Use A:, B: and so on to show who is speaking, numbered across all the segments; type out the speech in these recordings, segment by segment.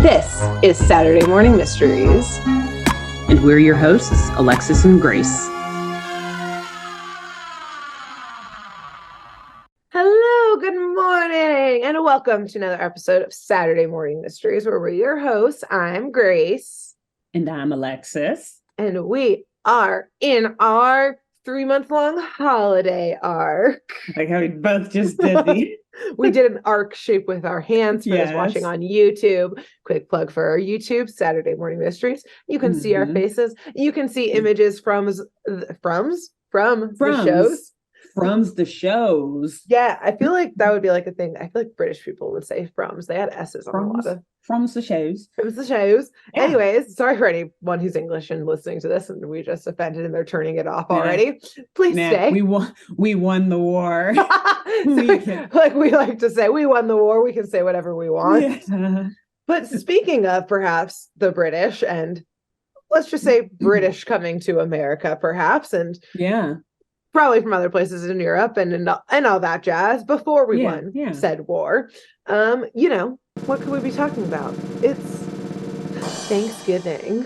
A: This is Saturday Morning Mysteries.
B: And we're your hosts, Alexis and Grace.
A: Hello, good morning, and welcome to another episode of Saturday Morning Mysteries, where we're your hosts. I'm Grace.
B: And I'm Alexis.
A: And we are in our 3-month-long holiday arc.
B: Like how we both just did the...
A: We did an arc shape with our hands for those watching on YouTube. Quick plug for our YouTube, Saturday Morning Mysteries. You can see our faces. You can see images from the shows.
B: From the shows.
A: Yeah, I feel like that would be like a thing. I feel like British people would say froms. They had S's on a lot of...
B: From the shows.
A: From the shows.
B: Yeah.
A: Anyways, sorry for anyone who's English and listening to this and we just offended and they're turning it off already. Please stay.
B: We won the war.
A: Like we like to say, we won the war. We can say whatever we want. Yeah. But speaking of perhaps the British, and let's just say British coming to America, perhaps, and probably from other places in Europe and all that jazz before we won said war. What could we be talking about? It's Thanksgiving.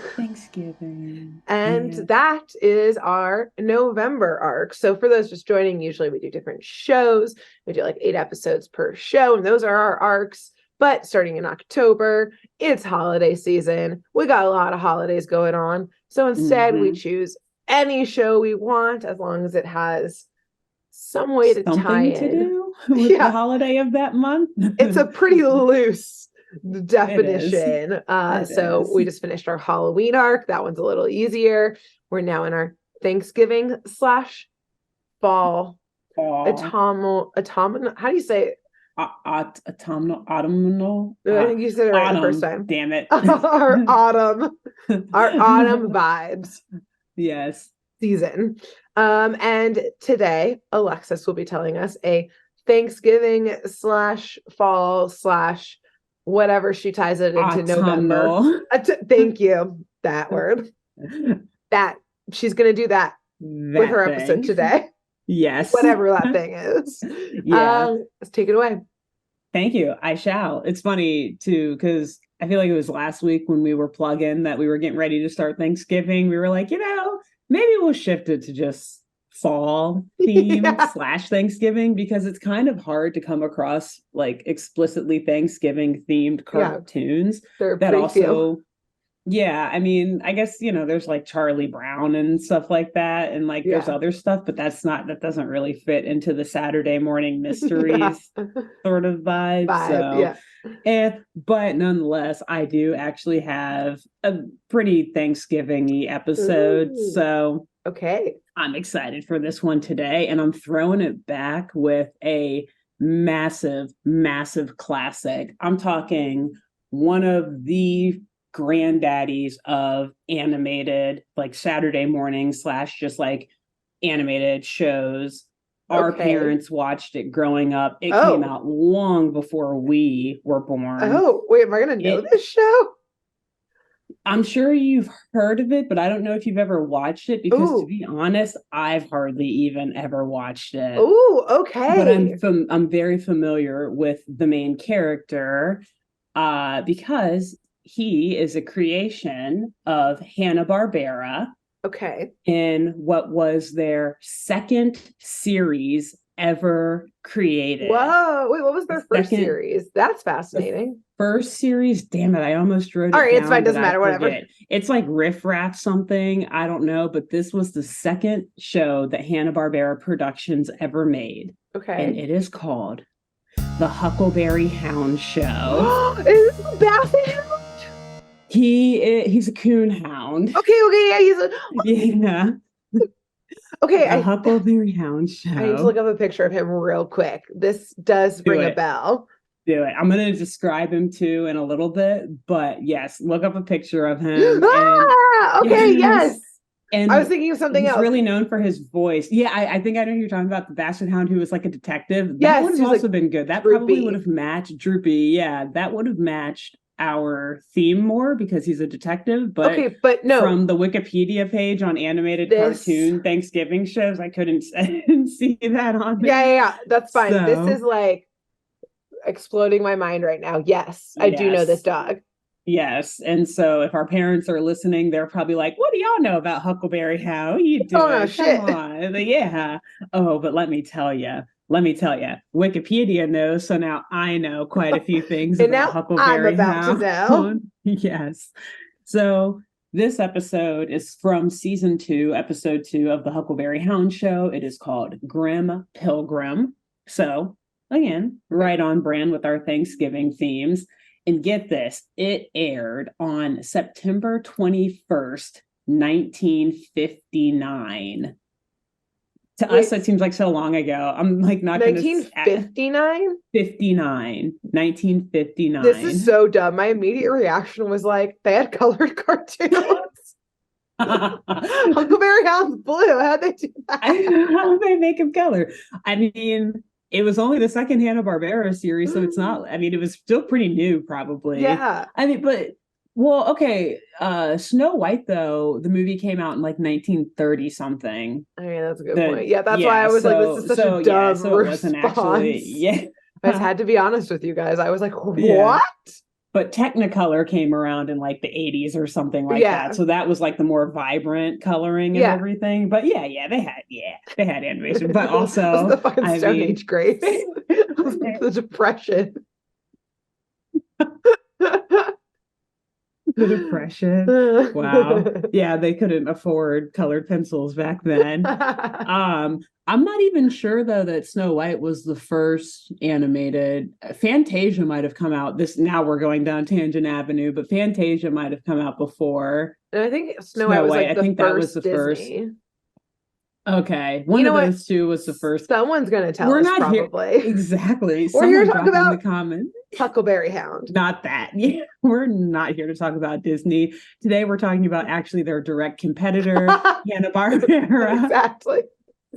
A: And that is our November arc. So for those just joining, usually we do different shows. We do like 8 episodes per show, and those are our arcs. But starting in October, it's holiday season. We got a lot of holidays going on. So instead, we choose any show we want, as long as it has some way to tie in.
B: To do with the holiday of that month.
A: It's a pretty loose definition. So we just finished our Halloween arc. That one's a little easier. We're now in our Thanksgiving / fall autumnal. How do you say it?
B: Autumnal.
A: I think you said it right the first time.
B: Damn it.
A: Our autumn vibes.
B: Yes.
A: Season. And today Alexis will be telling us a Thanksgiving / fall / whatever she ties it into November. Thank you. That word. That she's gonna do that with her episode today.
B: Yes.
A: Whatever that thing is. Let's take it away.
B: Thank you. I shall. It's funny too, because I feel like it was last week when we were plugging that we were getting ready to start Thanksgiving. We were like, maybe we'll shift it to just fall theme / Thanksgiving, because it's kind of hard to come across like explicitly Thanksgiving themed cartoons that also I mean, I guess there's like Charlie Brown and stuff like that, and like there's other stuff, but that doesn't really fit into the Saturday Morning Mysteries sort of vibe. But nonetheless, I do actually have a pretty Thanksgiving-y episode. Ooh. So I'm excited for this one today, and I'm throwing it back with a massive classic. I'm talking one of the granddaddies of animated, like Saturday morning / just like animated shows. Our parents watched it growing up. It came out long before we were born.
A: Oh, wait, am I going to know this show?
B: I'm sure you've heard of it, but I don't know if you've ever watched it, because to be honest, I've hardly even ever watched it.
A: Oh, okay.
B: But I'm very familiar with the main character because he is a creation of Hanna-Barbera.
A: Okay.
B: In what was their second series ever created.
A: Whoa. Wait, what was their first series? That's fascinating.
B: First series? Damn it. I almost wrote it down.
A: All right, it's fine. Doesn't matter. Whatever.
B: It's like Riff Raff something. I don't know. But this was the second show that Hanna-Barbera Productions ever made.
A: Okay.
B: And it is called The Huckleberry Hound Show.
A: Is this the Basset Hound?
B: He's a Coonhound.
A: Yeah. Okay,
B: a Huckleberry Hound Show.
A: I need to look up a picture of him real quick. This does ring a bell.
B: Do it. I'm going to describe him too in a little bit, but yes, look up a picture of him.
A: Yes.
B: And
A: I was thinking of something else.
B: He's really known for his voice. Yeah, I think I know who you're talking about, the Basset Hound who was like a detective.
A: Yes,
B: that would have also been good. That
A: Droopy.
B: Probably would have matched Droopy. Yeah, that would have matched our theme more because he's a detective, but
A: no,
B: from the Wikipedia page on animated cartoon Thanksgiving shows, I couldn't see that on there.
A: Yeah, that's fine. This is like exploding my mind right now. Yes, I do know this dog.
B: Yes. And so if our parents are listening, they're probably like, what do y'all know about Huckleberry? How you
A: Oh no,
B: doing? Come
A: shit.
B: on. Yeah. Oh, but let me tell you. Wikipedia knows. So now I know quite a few things
A: And
B: about
A: now I'm
B: Huckleberry
A: about to know.
B: Hound. Yes. So this episode is from season 2, episode 2 of the Huckleberry Hound show. It is called Grim Pilgrim. So again, right on brand with our Thanksgiving themes. And get this, it aired on September 21st, 1959. To us, that seems like so long ago. I'm like not going to
A: 1959?
B: 59, 1959.
A: This is so dumb. My immediate reaction was like, they had colored cartoons. Huckleberry Hound's blue. How'd they do that?
B: How they make him color? I mean, it was only the second Hanna-Barbera series, so it's not, I mean, it was still pretty new, probably.
A: Yeah.
B: I mean, but well, okay. Snow White, though, the movie came out in like 1930 something.
A: I mean, that's a good point. Yeah, that's why I was like, this is such a dumb
B: so it wasn't
A: response.
B: actually, yeah.
A: I just had to be honest with you guys. I was like, what?
B: Yeah. But Technicolor came around in like the 80s or something like that. So that was like the more vibrant coloring and everything. But they had animation. But also
A: the fucking Stone Age Grace. The Depression.
B: The Depression. Wow. Yeah, they couldn't afford colored pencils back then. I'm not even sure though that Snow White was the first animated. Fantasia might have come out. Now we're going down Tangent Avenue, but Fantasia might have come out before.
A: And I think Snow White was like the first
B: that was the
A: Disney.
B: First. Okay, one of those two was the first.
A: Someone's gonna tell us probably.
B: Exactly.
A: We're here to talk about
B: the comment.
A: Huckleberry Hound.
B: Not that. Yeah, we're not here to talk about Disney. Today we're talking about actually their direct competitor, Hanna-Barbera.
A: Exactly.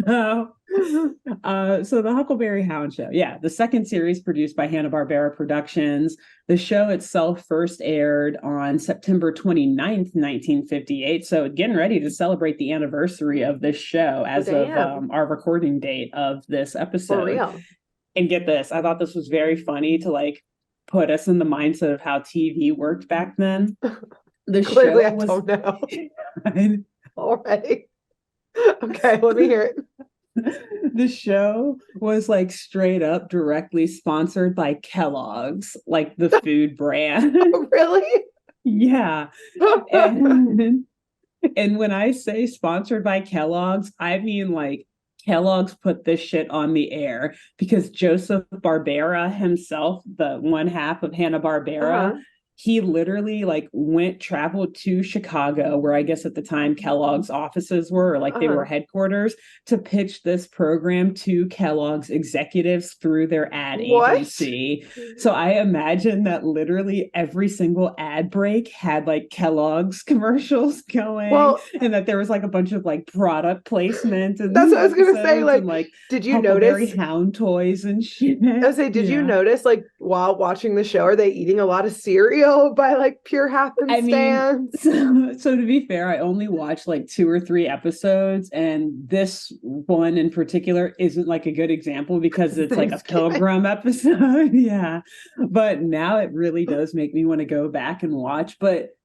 B: So the Huckleberry Hound show. Yeah, the second series produced by Hanna-Barbera Productions. The show itself first aired on September 29th, 1958. So getting ready to celebrate the anniversary of this show as of our recording date of this episode.
A: For real.
B: And get this, I thought this was very funny to like put us in the mindset of how TV worked back then.
A: Clearly, I don't know. Already. Okay, let me hear it.
B: The show was like straight up directly sponsored by Kellogg's, like the food brand.
A: Really?
B: Yeah. And when I say sponsored by Kellogg's, I mean like Kellogg's put this shit on the air because Joseph Barbera himself, the one half of Hanna-Barbera, he literally like traveled to Chicago, where I guess at the time Kellogg's offices were, or like they were headquarters, to pitch this program to Kellogg's executives through their ad agency. So I imagine that literally every single ad break had like Kellogg's commercials going, and that there was like a bunch of like product placement. And
A: that's what I was gonna say.
B: Like,
A: did you notice
B: Hound toys and shit?
A: I was say, did you notice like while watching the show, are they eating a lot of cereal by like pure happenstance?
B: I mean, so to be fair, I only watched like 2 or 3 episodes, and this one in particular isn't like a good example because it's like a Pilgrim episode. Yeah, but now it really does make me want to go back and watch. But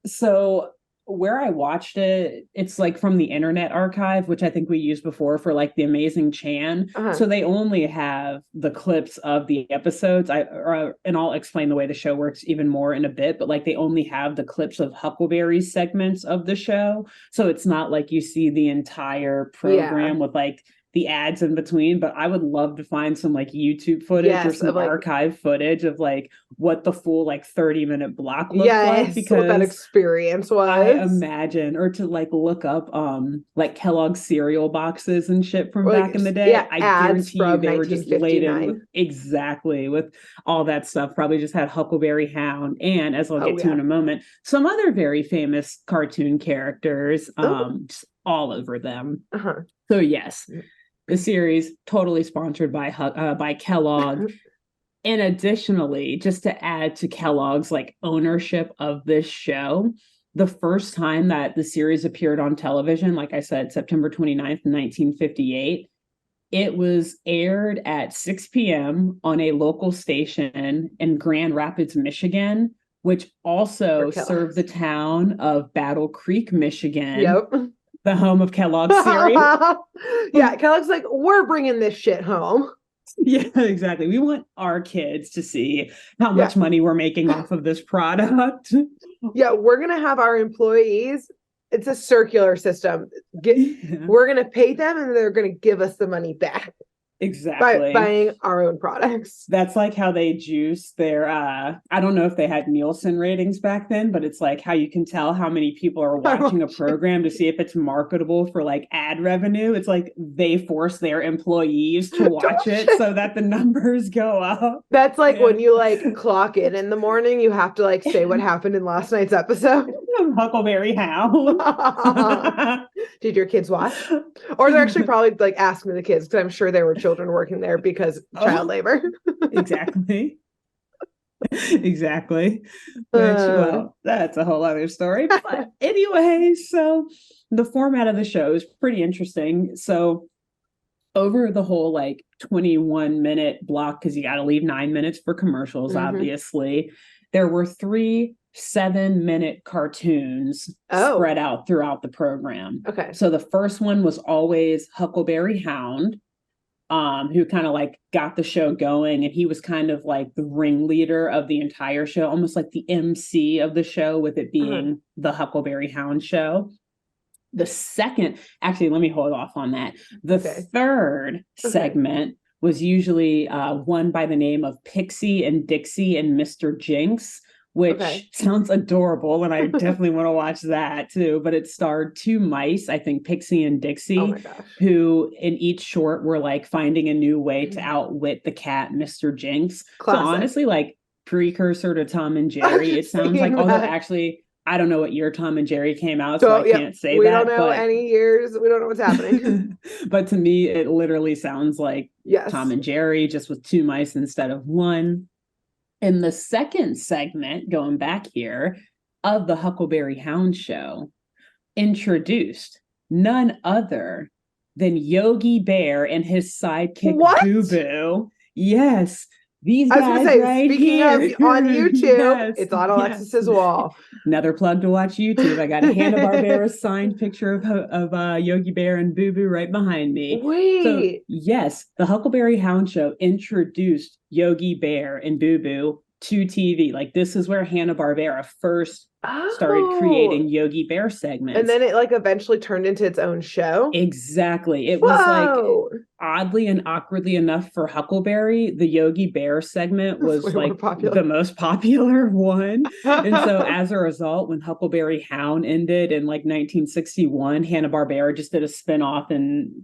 B: so where I watched it, it's like from the Internet Archive, which I think we used before for like the Amazing Chan. So they only have the clips of the episodes. And I'll explain the way the show works even more in a bit, but like they only have the clips of Huckleberry's segments of the show. So it's not like you see the entire program with like the ads in between, but I would love to find some like YouTube footage or some archive footage of like what the full like 30-minute block looks like, because
A: what that experience was.
B: I imagine, or to like look up like Kellogg's cereal boxes and shit from back in the day. I guarantee you they were just laden with, exactly, with all that stuff. Probably just had Huckleberry Hound, and as I'll get to in a moment, some other very famous cartoon characters just all over them. So yes, the series totally sponsored by Kellogg. And additionally, just to add to Kellogg's like ownership of this show, the first time that the series appeared on television, like I said, September 29th, 1958, it was aired at 6 p.m. on a local station in Grand Rapids, Michigan, which also
A: Or
B: served the
A: Kellogg's.
B: town of Battle Creek, Michigan,
A: Yep.
B: the home of Kellogg's cereal.
A: Yeah, Kellogg's like, we're bringing this shit home.
B: Yeah, exactly. We want our kids to see how
A: Yeah.
B: much money we're making off of this product.
A: Yeah, we're gonna have our employees. It's a circular system.
B: Yeah,
A: We're gonna pay them, and they're gonna give us the money back by
B: exactly.
A: buying our own products.
B: That's like how they juice their I don't know if they had Nielsen ratings back then, but it's like how you can tell how many people are watching a program to see if it's marketable for like ad revenue. It's like they force their employees to watch it so that the numbers go up.
A: That's like when you like clock in the morning, you have to like say what happened in last night's episode.
B: Huckleberry Hound.
A: Did your kids watch? Or they're actually probably like asking the kids, because I'm sure there were children working there because child labor.
B: Exactly. Exactly. Which, well, that's a whole other story. But anyway, so the format of the show is pretty interesting. So over the whole like 21-minute block, because you got to leave 9 minutes for commercials, obviously, there were 3 7-minute cartoons spread out throughout the program.
A: Okay.
B: So the first one was always Huckleberry Hound, who kind of like got the show going, and he was kind of like the ringleader of the entire show, almost like the MC of the show, with it being the Huckleberry Hound show. The second, actually, let me hold off on that. The third segment was usually one by the name of Pixie and Dixie and Mr. Jinx, which sounds adorable, and I definitely want to watch that too. But it starred 2 mice, I think Pixie and Dixie, who in each short were like finding a new way to outwit the cat, Mr. Jinx. Classic. So honestly, like precursor to Tom and Jerry. It sounds like, although actually, I don't know what year Tom and Jerry came out, so I can't say
A: we
B: that.
A: We don't know any years. We don't know what's happening.
B: But to me, it literally sounds like Tom and Jerry, just with 2 mice instead of 1. In the second segment, going back here, of the Huckleberry Hound show, introduced none other than Yogi Bear and his sidekick Boo Boo. Yes. These guys, I was going to say, right speaking here.
A: Of on YouTube, it's on Alexis's wall.
B: Another plug to watch YouTube. I got a Hanna-Barbera signed picture of Yogi Bear and Boo Boo right behind me.
A: Wait.
B: So, yes, the Huckleberry Hound show introduced Yogi Bear and Boo Boo to TV. Like, this is where Hanna-Barbera first started creating Yogi Bear segments.
A: And then it like eventually turned into its own show.
B: Exactly. It was like, oddly and awkwardly enough for Huckleberry, the Yogi Bear segment was like the most popular one. And so as a result, when Huckleberry Hound ended in like 1961, Hanna-Barbera just did a spinoff and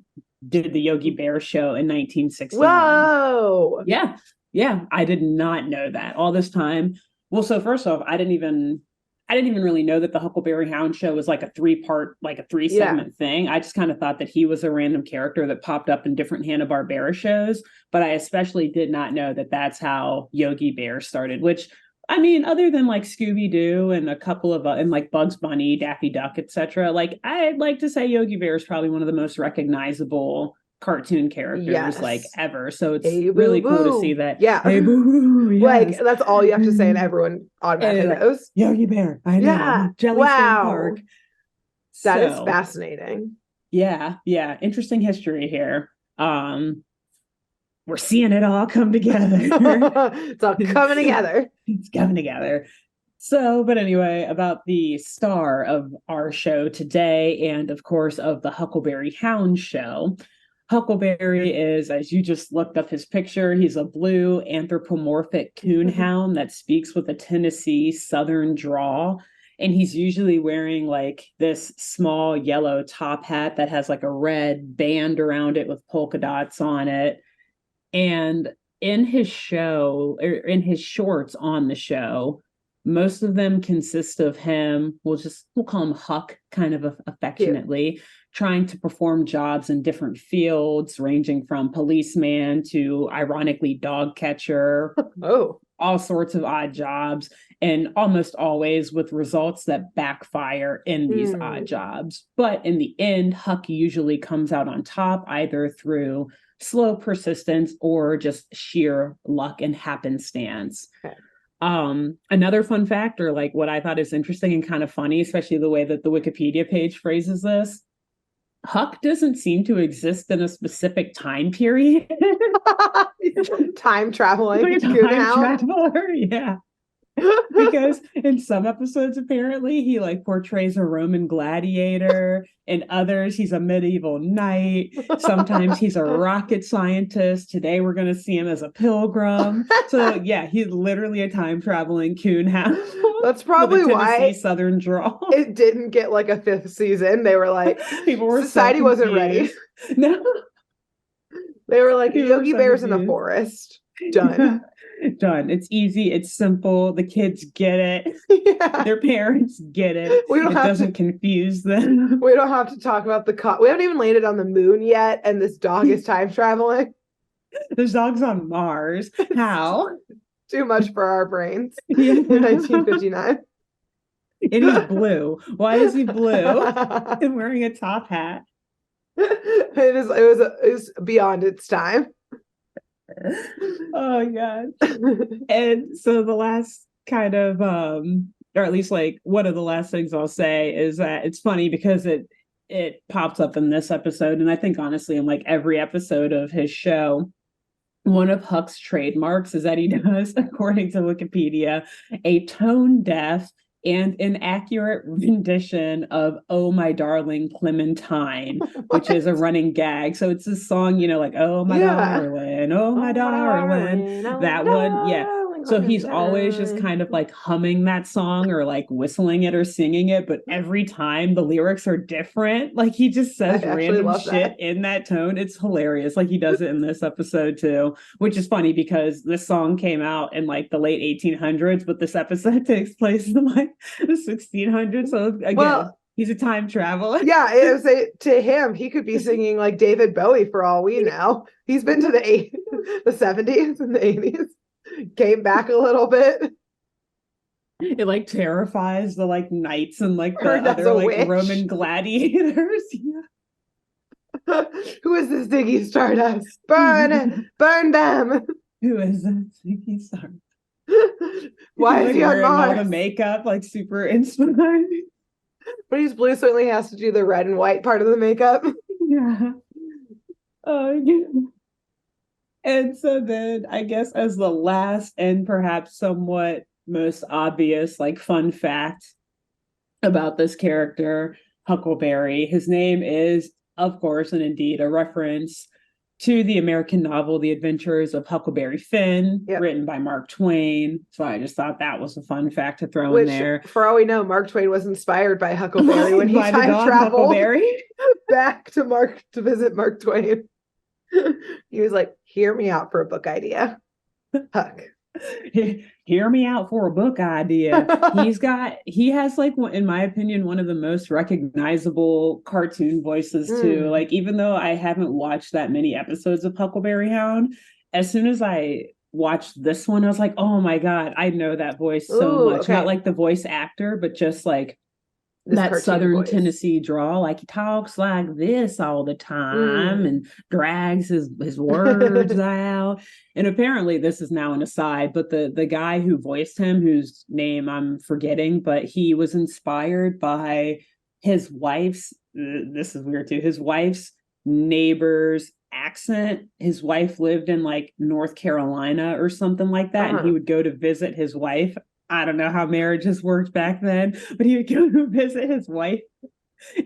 B: did the Yogi Bear show in 1961.
A: Whoa.
B: Yeah. Yeah. I did not know that all this time. Well, so first off, I didn't even really know that the Huckleberry Hound show was like a 3-part, like a 3-segment thing. I just kind of thought that he was a random character that popped up in different Hanna-Barbera shows. But I especially did not know that that's how Yogi Bear started, which, I mean, other than like Scooby-Doo and a couple of, and like Bugs Bunny, Daffy Duck, etc., like I'd like to say Yogi Bear is probably one of the most recognizable cartoon characters like ever. So it's really cool to see that.
A: Yeah.
B: Hey, boo-boo, yes.
A: Like that's all you have to say and everyone automatically knows.
B: Yogi Bear. I know.
A: Yeah.
B: Jellystone Park.
A: That is fascinating.
B: Yeah. Yeah. Interesting history here. We're seeing it all come together.
A: It's all coming together.
B: It's coming together. So, but anyway, about the star of our show today, and of course of the Huckleberry Hound show. Huckleberry is, as you just looked up his picture, he's a blue anthropomorphic coonhound that speaks with a Tennessee Southern drawl. And he's usually wearing like this small yellow top hat that has like a red band around it with polka dots on it. And in his show, or in his shorts on the show, most of them consist of him, we'll call him Huck kind of affectionately, trying to perform jobs in different fields, ranging from policeman to, ironically, dog catcher. All sorts of odd jobs, and almost always with results that backfire in these odd jobs. But in the end, Huck usually comes out on top, either through slow persistence or just sheer luck and happenstance. Another fun fact, or like what I thought is interesting and kind of funny, especially the way that the Wikipedia page phrases this, Huck doesn't seem to exist in a specific time period.
A: Time traveling
B: Like a time
A: Coonhound.
B: traveler, yeah. Because in some episodes, apparently, he like portrays a Roman gladiator. In others, he's a medieval knight. Sometimes he's a rocket scientist. Today, we're going to see him as a pilgrim. So, yeah, he's literally a time traveling coonhound
A: That's
B: with a
A: probably
B: Tennessee
A: why
B: Southern drawl.
A: it didn't get like a fifth season. They were like,
B: People were
A: society
B: so
A: wasn't ready.
B: No,
A: They were like,
B: people were
A: Yogi
B: so
A: Bear's in the
B: confused.
A: forest. Done.
B: Done. It's easy. It's simple. The kids get it.
A: Yeah.
B: Their parents get it.
A: We don't
B: It
A: have
B: doesn't
A: to
B: confuse them.
A: we don't have to talk about we haven't even landed on the moon yet, and this dog is time traveling.
B: There's dogs on Mars. How?
A: Too much for our brains
B: Yeah.
A: in 1959.
B: And he's blue. Why is he blue? And wearing a top hat.
A: It was beyond its time.
B: Oh god. And so the last kind of or at least like one of the last things I'll say is that it's funny because it pops up in this episode, and I think honestly in like every episode of his show, one of Huck's trademarks is that he does, according to Wikipedia, a tone deaf and inaccurate rendition of "Oh My Darling Clementine," which is a running gag. So it's this song, like "Oh My Darling, oh my darling," that one, yeah. So he's always just kind of like humming that song or like whistling it or singing it, but every time the lyrics are different. Like he just says random shit in that tone. It's hilarious. Like he does it in this episode too, which is funny because this song came out in like the late 1800s, but this episode takes place in like the 1600s. So again, he's a time traveler.
A: Yeah, it was to him, he could be singing like David Bowie for all we know. He's been to the 70s and the 80s. Came back a little bit.
B: It like terrifies the like knights and like the other like witch. Roman gladiators.
A: Yeah. Who is this Ziggy Stardust? Burn them.
B: Who is this Ziggy Stardust?
A: Why is he on Mars?
B: All the makeup like super inspired.
A: But he's blue, certainly has to do the red and white part of the makeup.
B: Yeah. Oh yeah. And so then I guess as the last and perhaps somewhat most obvious like fun fact about this character, Huckleberry, his name is, of course, and indeed a reference to the American novel The Adventures of Huckleberry Finn, written by Mark Twain. So I just thought that was a fun fact to throw in there.
A: For all we know, Mark Twain was inspired by Huckleberry when he time traveled back to visit Mark Twain. He was like, hear me out for a book idea. Huck.
B: Hear me out for a book idea. He has like, in my opinion, one of the most recognizable cartoon voices too. Like, even though I haven't watched that many episodes of Huckleberry Hound, as soon as I watched this one, I was like, oh my God, I know that voice so much. Okay. Not like the voice actor, but just like that Southern voice. Tennessee drawl, like he talks like this all the time and drags his words out. And apparently this is now an aside, but the guy who voiced him, whose name I'm forgetting, but he was inspired by his wife's, this is weird too, his wife's neighbor's accent. His wife lived in like North Carolina or something like that. And he would go to visit his wife. I don't know how marriages worked back then, but he would go to visit his wife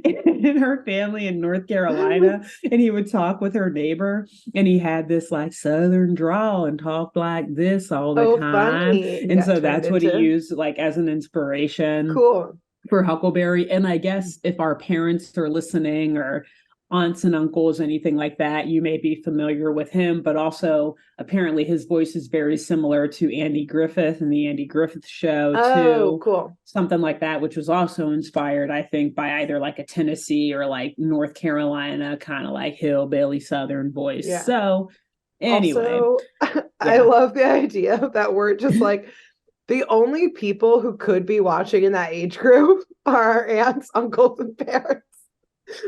B: and her family in North Carolina, and he would talk with her neighbor, and he had this like Southern drawl and talked like this all the time. Funny. And so that's what he used like as an inspiration for Huckleberry. And I guess if our parents are listening or aunts and uncles, anything like that, you may be familiar with him, but also apparently his voice is very similar to Andy Griffith and the Andy Griffith Show too.
A: Cool.
B: Something like that, which was also inspired, I think, by either like a Tennessee or like North Carolina kind of like hillbilly Southern voice. Yeah. So anyway.
A: Also, I love the idea that we're just like the only people who could be watching in that age group are our aunts, uncles, and parents.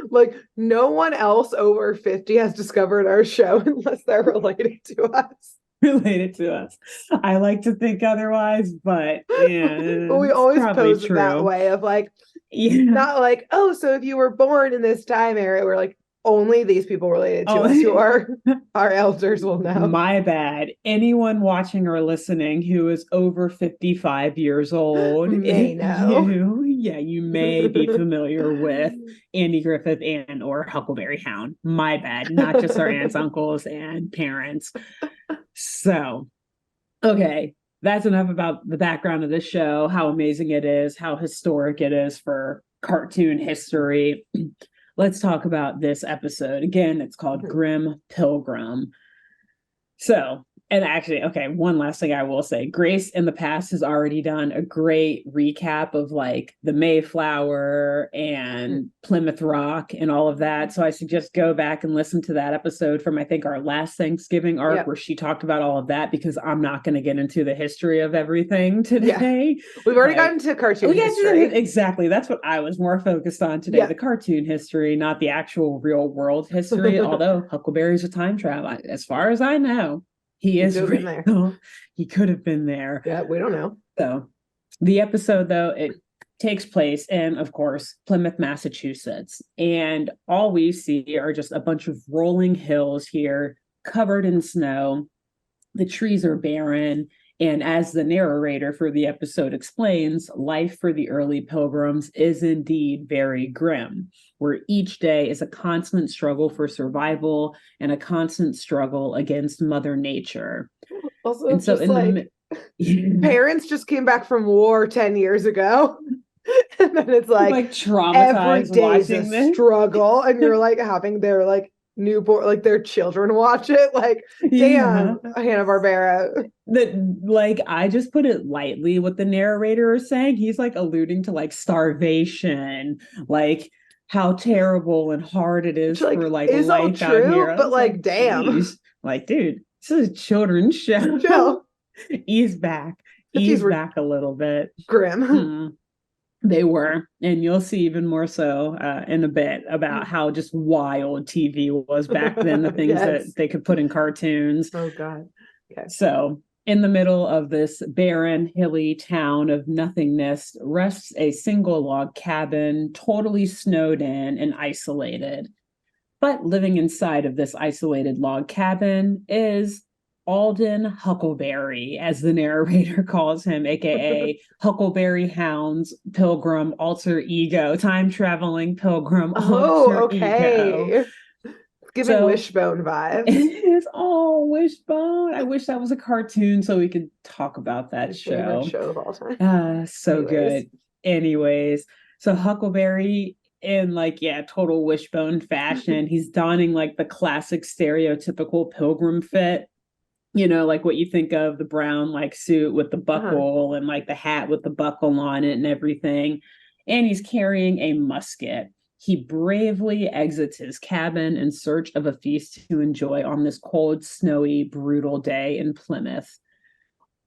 A: Like no one else over 50 has discovered our show unless they're related to us.
B: related to us. I like to think otherwise, but yeah,
A: But we
B: it's
A: always
B: probably
A: pose it that
B: true.
A: way of like,
B: Yeah.
A: not like, oh, so if you were born in this time area, we're like, only these people related to
B: Oh,
A: us who are our elders will know.
B: my bad. Anyone watching or listening who is over 55 years old,
A: May know.
B: you may be familiar with Andy Griffith and or Huckleberry Hound. My bad. Not just our aunts, uncles, and parents. So, okay, that's enough about the background of this show, how amazing it is, how historic it is for cartoon history. Let's talk about this episode. Again, it's called Grim Pilgrim. So, and actually, okay, one last thing I will say. Grace in the past has already done a great recap of like the Mayflower and Plymouth Rock and all of that. So I suggest go back and listen to that episode from, I think, our last Thanksgiving arc where she talked about all of that, because I'm not going to get into the history of everything today.
A: We've already gotten to cartoon history.
B: Exactly. That's what I was more focused on today. The cartoon history, not the actual real world history. Although Huckleberry's a time travel, as far as I know. He is real. He could have been there.
A: Yeah, we don't know.
B: So the episode, though, it takes place in, of course, Plymouth, Massachusetts. And all we see are just a bunch of rolling hills here covered in snow. The trees are barren. And as the narrator for the episode explains, life for the early pilgrims is indeed very grim, where each day is a constant struggle for survival and a constant struggle against Mother Nature.
A: Also, and so parents just came back from war 10 years ago. And then it's like
B: traumatized
A: every day is a struggle. And you're like having their like newborn, like their children watch it. Like, damn, Hanna-Barbera.
B: That, like, I just put it lightly what the narrator is saying. He's like alluding to like starvation, like how terrible and hard it is for like
A: is
B: life
A: all true,
B: out here.
A: But like, damn.
B: Geez. Like, dude, this is a children's show.
A: Chill.
B: Ease back a little bit.
A: Grim.
B: They were, and you'll see even more so in a bit about how just wild TV was back then, the things that they could put in cartoons.
A: Oh, God. Okay.
B: So in the middle of this barren, hilly town of nothingness rests a single log cabin, totally snowed in and isolated. But living inside of this isolated log cabin is Alden Huckleberry, as the narrator calls him, aka Huckleberry Hound's Pilgrim alter ego, time-traveling Pilgrim alter ego.
A: Giving Wishbone vibes.
B: It is all Wishbone. I wish that was a cartoon so we could talk about that show.
A: Favorite show of all time.
B: Good. Anyways, so Huckleberry in like, total Wishbone fashion. He's donning like the classic stereotypical Pilgrim fit. You know, like what you think of, the brown like suit with the buckle and like the hat with the buckle on it and everything. And he's carrying a musket. He bravely exits his cabin in search of a feast to enjoy on this cold, snowy, brutal day in Plymouth.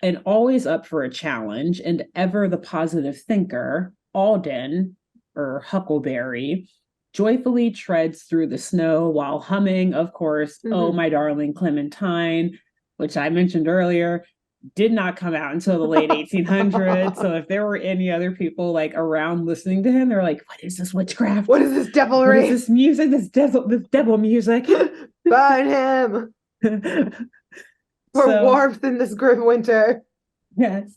B: And always up for a challenge and ever the positive thinker, Alden, or Huckleberry, joyfully treads through the snow while humming, of course, Oh, My Darling Clementine, which I mentioned earlier, did not come out until the late 1800s. So if there were any other people like around listening to him, they're like, what is this witchcraft?
A: What is this devilry?
B: What is this music? This devil music.
A: Burn him. For warmth in this grim winter.
B: Yes.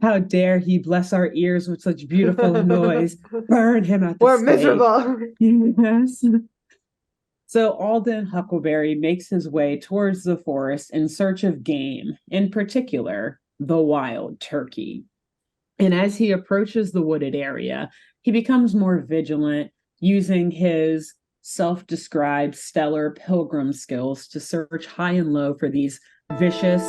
B: How dare he bless our ears with such beautiful noise. Burn him at the
A: We're
B: stake.
A: miserable.
B: Yes. So Alden Huckleberry makes his way towards the forest in search of game, in particular, the wild turkey. And as he approaches the wooded area, he becomes more vigilant, using his self-described stellar pilgrim skills to search high and low for these vicious,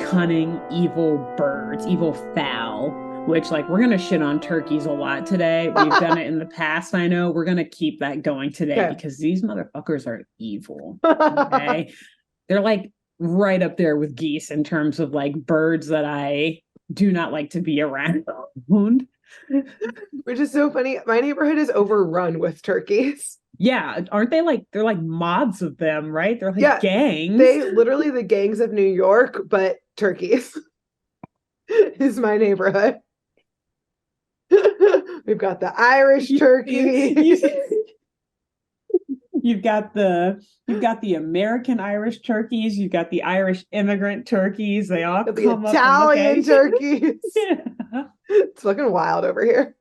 B: cunning, evil birds, evil fowl, which, like, we're going to shit on turkeys a lot today. We've done it in the past, I know. We're going to keep that going today because these motherfuckers are evil, okay? They're, like, right up there with geese in terms of, like, birds that I do not like to be around.
A: Which is so funny. My neighborhood is overrun with turkeys.
B: Yeah, aren't they like they're like mobs of them, right? They're like
A: Yeah,
B: gangs.
A: they literally the gangs of New York, but turkeys is my neighborhood. We've got the Irish turkey.
B: You've got the American Irish turkeys, you've got the Irish immigrant turkeys. They all
A: The
B: come up and look at
A: Italian
B: each other.
A: turkeys.
B: Yeah.
A: It's looking wild over here.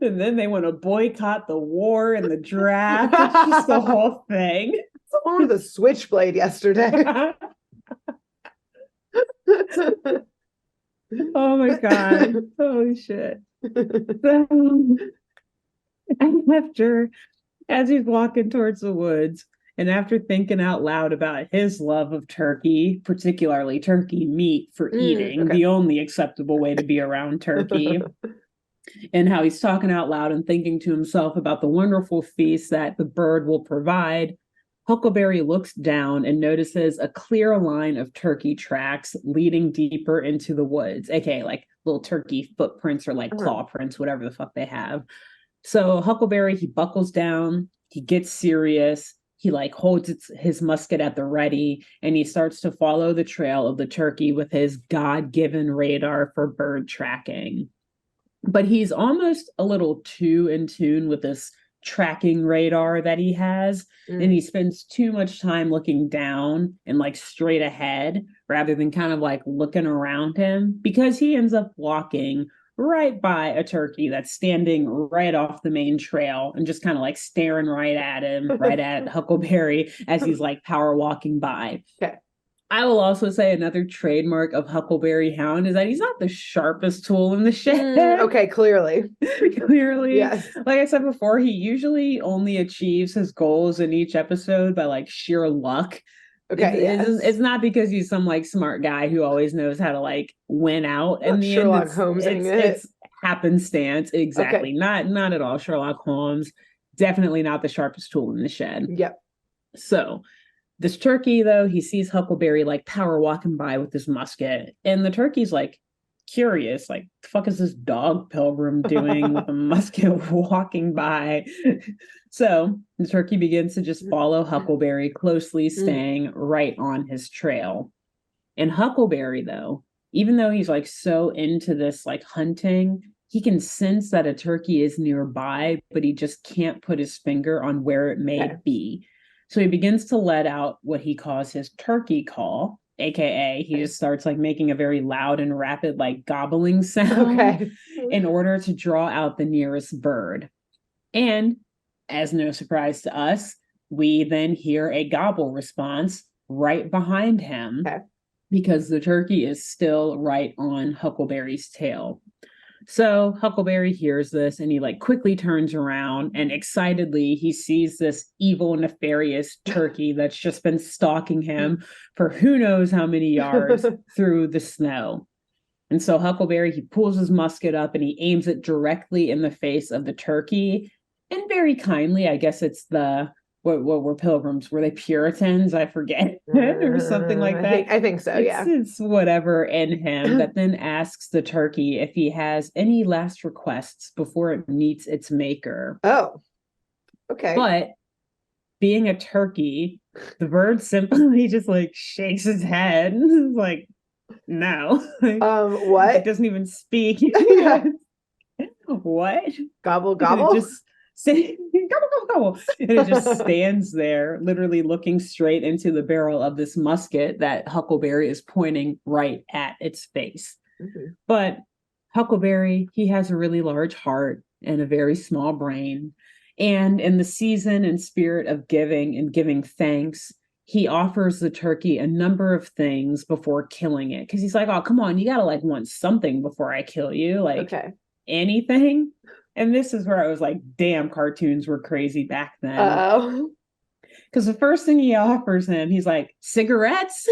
B: And then they want to boycott the war and the draft. It's just the whole thing.
A: Someone with a switchblade yesterday.
B: Oh my God. Holy shit. So, after, as he's walking towards the woods, and after thinking out loud about his love of turkey, particularly turkey meat for eating,
A: okay.
B: the only acceptable way to be around turkey, and how he's talking out loud and thinking to himself about the wonderful feast that the bird will provide, Huckleberry looks down and notices a clear line of turkey tracks leading deeper into the woods, aka like little turkey footprints or like claw prints, whatever the fuck they have. So Huckleberry, he buckles down, he gets serious, he like holds his musket at the ready, and he starts to follow the trail of the turkey with his God-given radar for bird tracking. But he's almost a little too in tune with this tracking radar that he has, and he spends too much time looking down and like straight ahead rather than kind of like looking around him, because he ends up walking right by a turkey that's standing right off the main trail and just kind of like staring right at him, right at Huckleberry as he's like power walking by.
A: Okay.
B: I will also say another trademark of Huckleberry Hound is that he's not the sharpest tool in the shed.
A: Okay, clearly.
B: Clearly.
A: Yes.
B: Like I said before, he usually only achieves his goals in each episode by like sheer luck.
A: Okay,
B: it's not because he's some like smart guy who always knows how to like win out. In the
A: Sherlock
B: end,
A: Holmesing
B: it's happenstance. Exactly.
A: Okay.
B: Not at all Sherlock Holmes. Definitely not the sharpest tool in the shed.
A: Yep.
B: So this turkey, though, he sees Huckleberry like power walking by with his musket, and the turkey's like curious, like, the fuck is this dog Pilgrim doing with a musket walking by? So the turkey begins to just follow Huckleberry closely, staying right on his trail. And Huckleberry, though, even though he's like so into this like hunting, he can sense that a turkey is nearby, but he just can't put his finger on where it may be. So he begins to let out what he calls his turkey call, aka he just starts like making a very loud and rapid like gobbling sound in order to draw out the nearest bird. And as no surprise to us, we then hear a gobble response right behind him, because the turkey is still right on Huckleberry's tail. So Huckleberry hears this and he like quickly turns around, and excitedly he sees this evil, nefarious turkey that's just been stalking him for who knows how many yards through the snow. And so Huckleberry, he pulls his musket up and he aims it directly in the face of the turkey. And very kindly, I guess it's the what were Pilgrims? Were they Puritans? I forget. Or something like that.
A: I think so, yeah.
B: It's whatever in him that then asks the turkey if he has any last requests before it meets its maker.
A: Oh, okay.
B: But being a turkey, the bird simply just like shakes his head. Like, no.
A: What?
B: It doesn't even speak. What?
A: Gobble, gobble?
B: Just gobble, gobble, gobble. And it just stands there, literally looking straight into the barrel of this musket that Huckleberry is pointing right at its face. But Huckleberry, he has a really large heart and a very small brain. And in the season and spirit of giving and giving thanks, he offers the turkey a number of things before killing it. Because he's like, oh, come on, you gotta like want something before I kill you. Like anything. And this is where I was like, damn, cartoons were crazy back then. Because the first thing he offers him, he's like, cigarettes?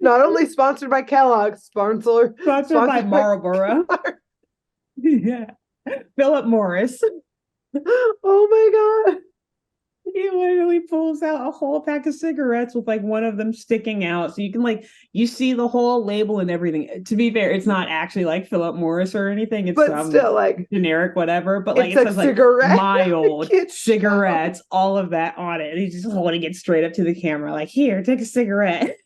A: Not only sponsored by Kellogg's, sponsored
B: by Marlboro. Yeah. Philip Morris.
A: Oh my God.
B: He literally pulls out a whole pack of cigarettes with like one of them sticking out. So you can like, you see the whole label and everything. To be fair, it's not actually like Philip Morris or anything. It's
A: But
B: some
A: still, like,
B: generic whatever. But like
A: it's
B: it
A: a
B: says like
A: cigarette.
B: mild
A: Kid show.
B: cigarettes, all of that on it. And he's just holding it straight up to the camera, like, here, take a cigarette.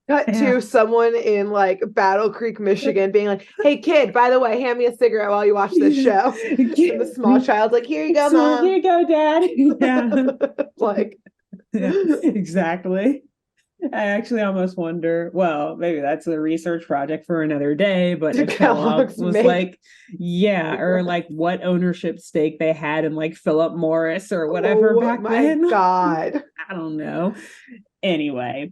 A: Cut
B: Yeah.
A: to someone in like Battle Creek, Michigan, being like, "Hey kid, by the way, hand me a cigarette while you watch this show." And the small child's like, "Here you go, mom.
B: Here you go, dad." Yeah.
A: Like,
B: Yeah, exactly. I actually almost wonder, well, maybe that's a research project for another day, but if
A: Kellogg's
B: Kellogg was
A: make-
B: like, yeah, or like what ownership stake they had in like Philip Morris or whatever back
A: my
B: then.
A: God.
B: I don't know. Anyway,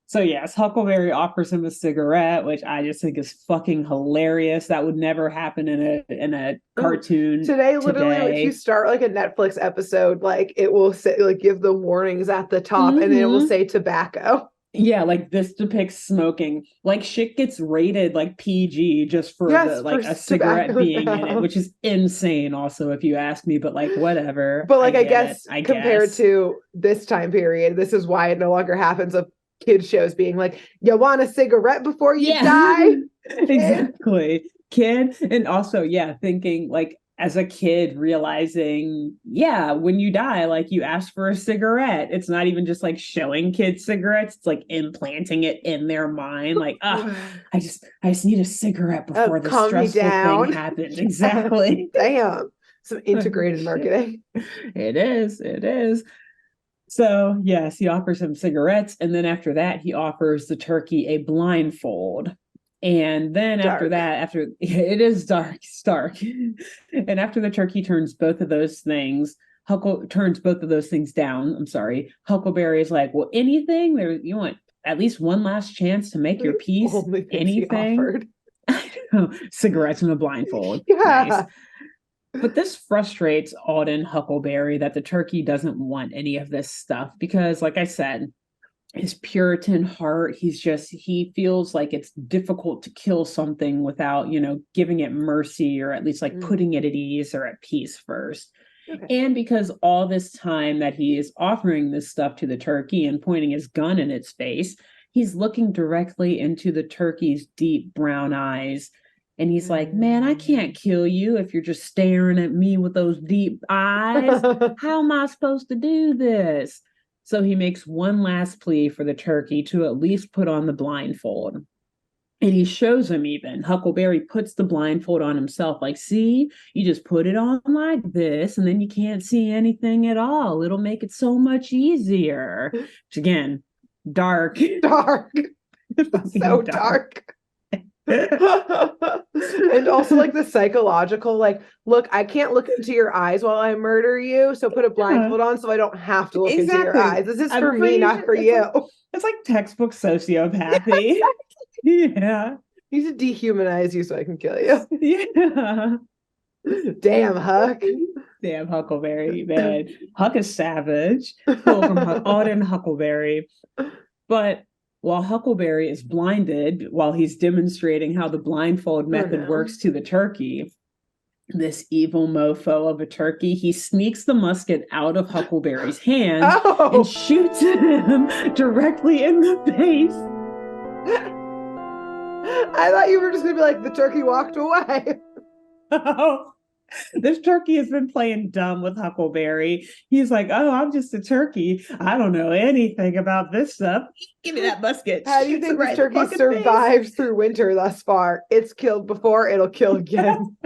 B: so yes, Huckleberry offers him a cigarette, which I just think is fucking hilarious. That would never happen in a cartoon.
A: Today, literally, if you start like a Netflix episode, like it will say, like, give the warnings at the top, and then it will say tobacco.
B: Yeah, like this depicts smoking. Like shit gets rated like PG just for the like a cigarette being in it, which is insane also if you ask me, but like whatever.
A: But like I guess compared to this time period, this is why it no longer happens of kid shows being like, you want a cigarette before you die?
B: Exactly. Kid. And also, yeah, thinking like as a kid realizing, yeah, when you die, like you ask for a cigarette. It's not even just like showing kids cigarettes, it's like implanting it in their mind. Like, I just need a cigarette before the stressful thing happens. Exactly.
A: Damn. Some integrated marketing.
B: It is. So yes, he offers him cigarettes, and then after that, he offers the turkey a blindfold. And then after that, it is dark, and after the turkey turns both of those things down. I'm sorry. Huckleberry is like, well, anything there, you want at least one last chance to make your peace. Anything. Cigarettes and a blindfold.
A: Yeah.
B: Nice. But this frustrates Alden Huckleberry that the turkey doesn't want any of this stuff because, like I said, his Puritan heart, he feels like it's difficult to kill something without, giving it mercy or at least like putting it at ease or at peace first. Okay. And because all this time that he is offering this stuff to the turkey and pointing his gun in its face, he's looking directly into the turkey's deep brown eyes. And he's like, man, I can't kill you if you're just staring at me with those deep eyes. How am I supposed to do this? So he makes one last plea for the turkey to at least put on the blindfold. And he shows him even. Huckleberry puts the blindfold on himself. Like, see, you just put it on like this, and then you can't see anything at all. It'll make it so much easier. Which again, dark.
A: So dark. And also like the psychological, like, look, I can't look into your eyes while I murder you, so put a blindfold on so I don't have to look into your eyes. This is for me, not for you.
B: It's like textbook sociopathy. Yeah.
A: You should dehumanize you so I can kill you.
B: Yeah.
A: Damn, Huck.
B: Damn Huckleberry, man. Huck is savage. From Alden Huckleberry. But while Huckleberry is blinded, while he's demonstrating how the blindfold method works to the turkey, this evil mofo of a turkey, he sneaks the musket out of Huckleberry's hand and shoots him directly in the face.
A: I thought you were just going to be like, the turkey walked away.
B: Oh, this turkey has been playing dumb with Huckleberry. He's like, oh, I'm just a turkey. I don't know anything about this stuff. Give me that musket.
A: How do you think this turkey survives through winter thus far? It's killed before, it'll kill again.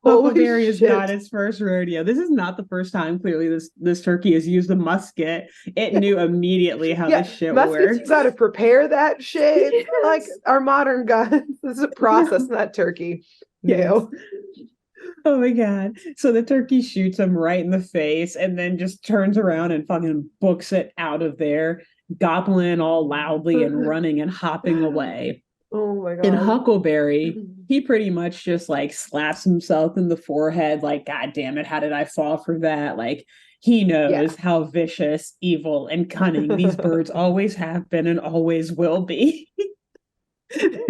B: Huckleberry is not its first rodeo. This is not the first time, clearly, this turkey has used a musket. It knew immediately how this shit works.
A: You got to prepare that shit. It's like our modern guns. This is a process, not turkey.
B: Yes. Oh my God. So the turkey shoots him right in the face and then just turns around and fucking books it out of there, gobbling all loudly and running and hopping away.
A: Oh my God.
B: And Huckleberry, he pretty much just like slaps himself in the forehead, like, God damn it, how did I fall for that? Like, he knows how vicious, evil, and cunning these birds always have been and always will be.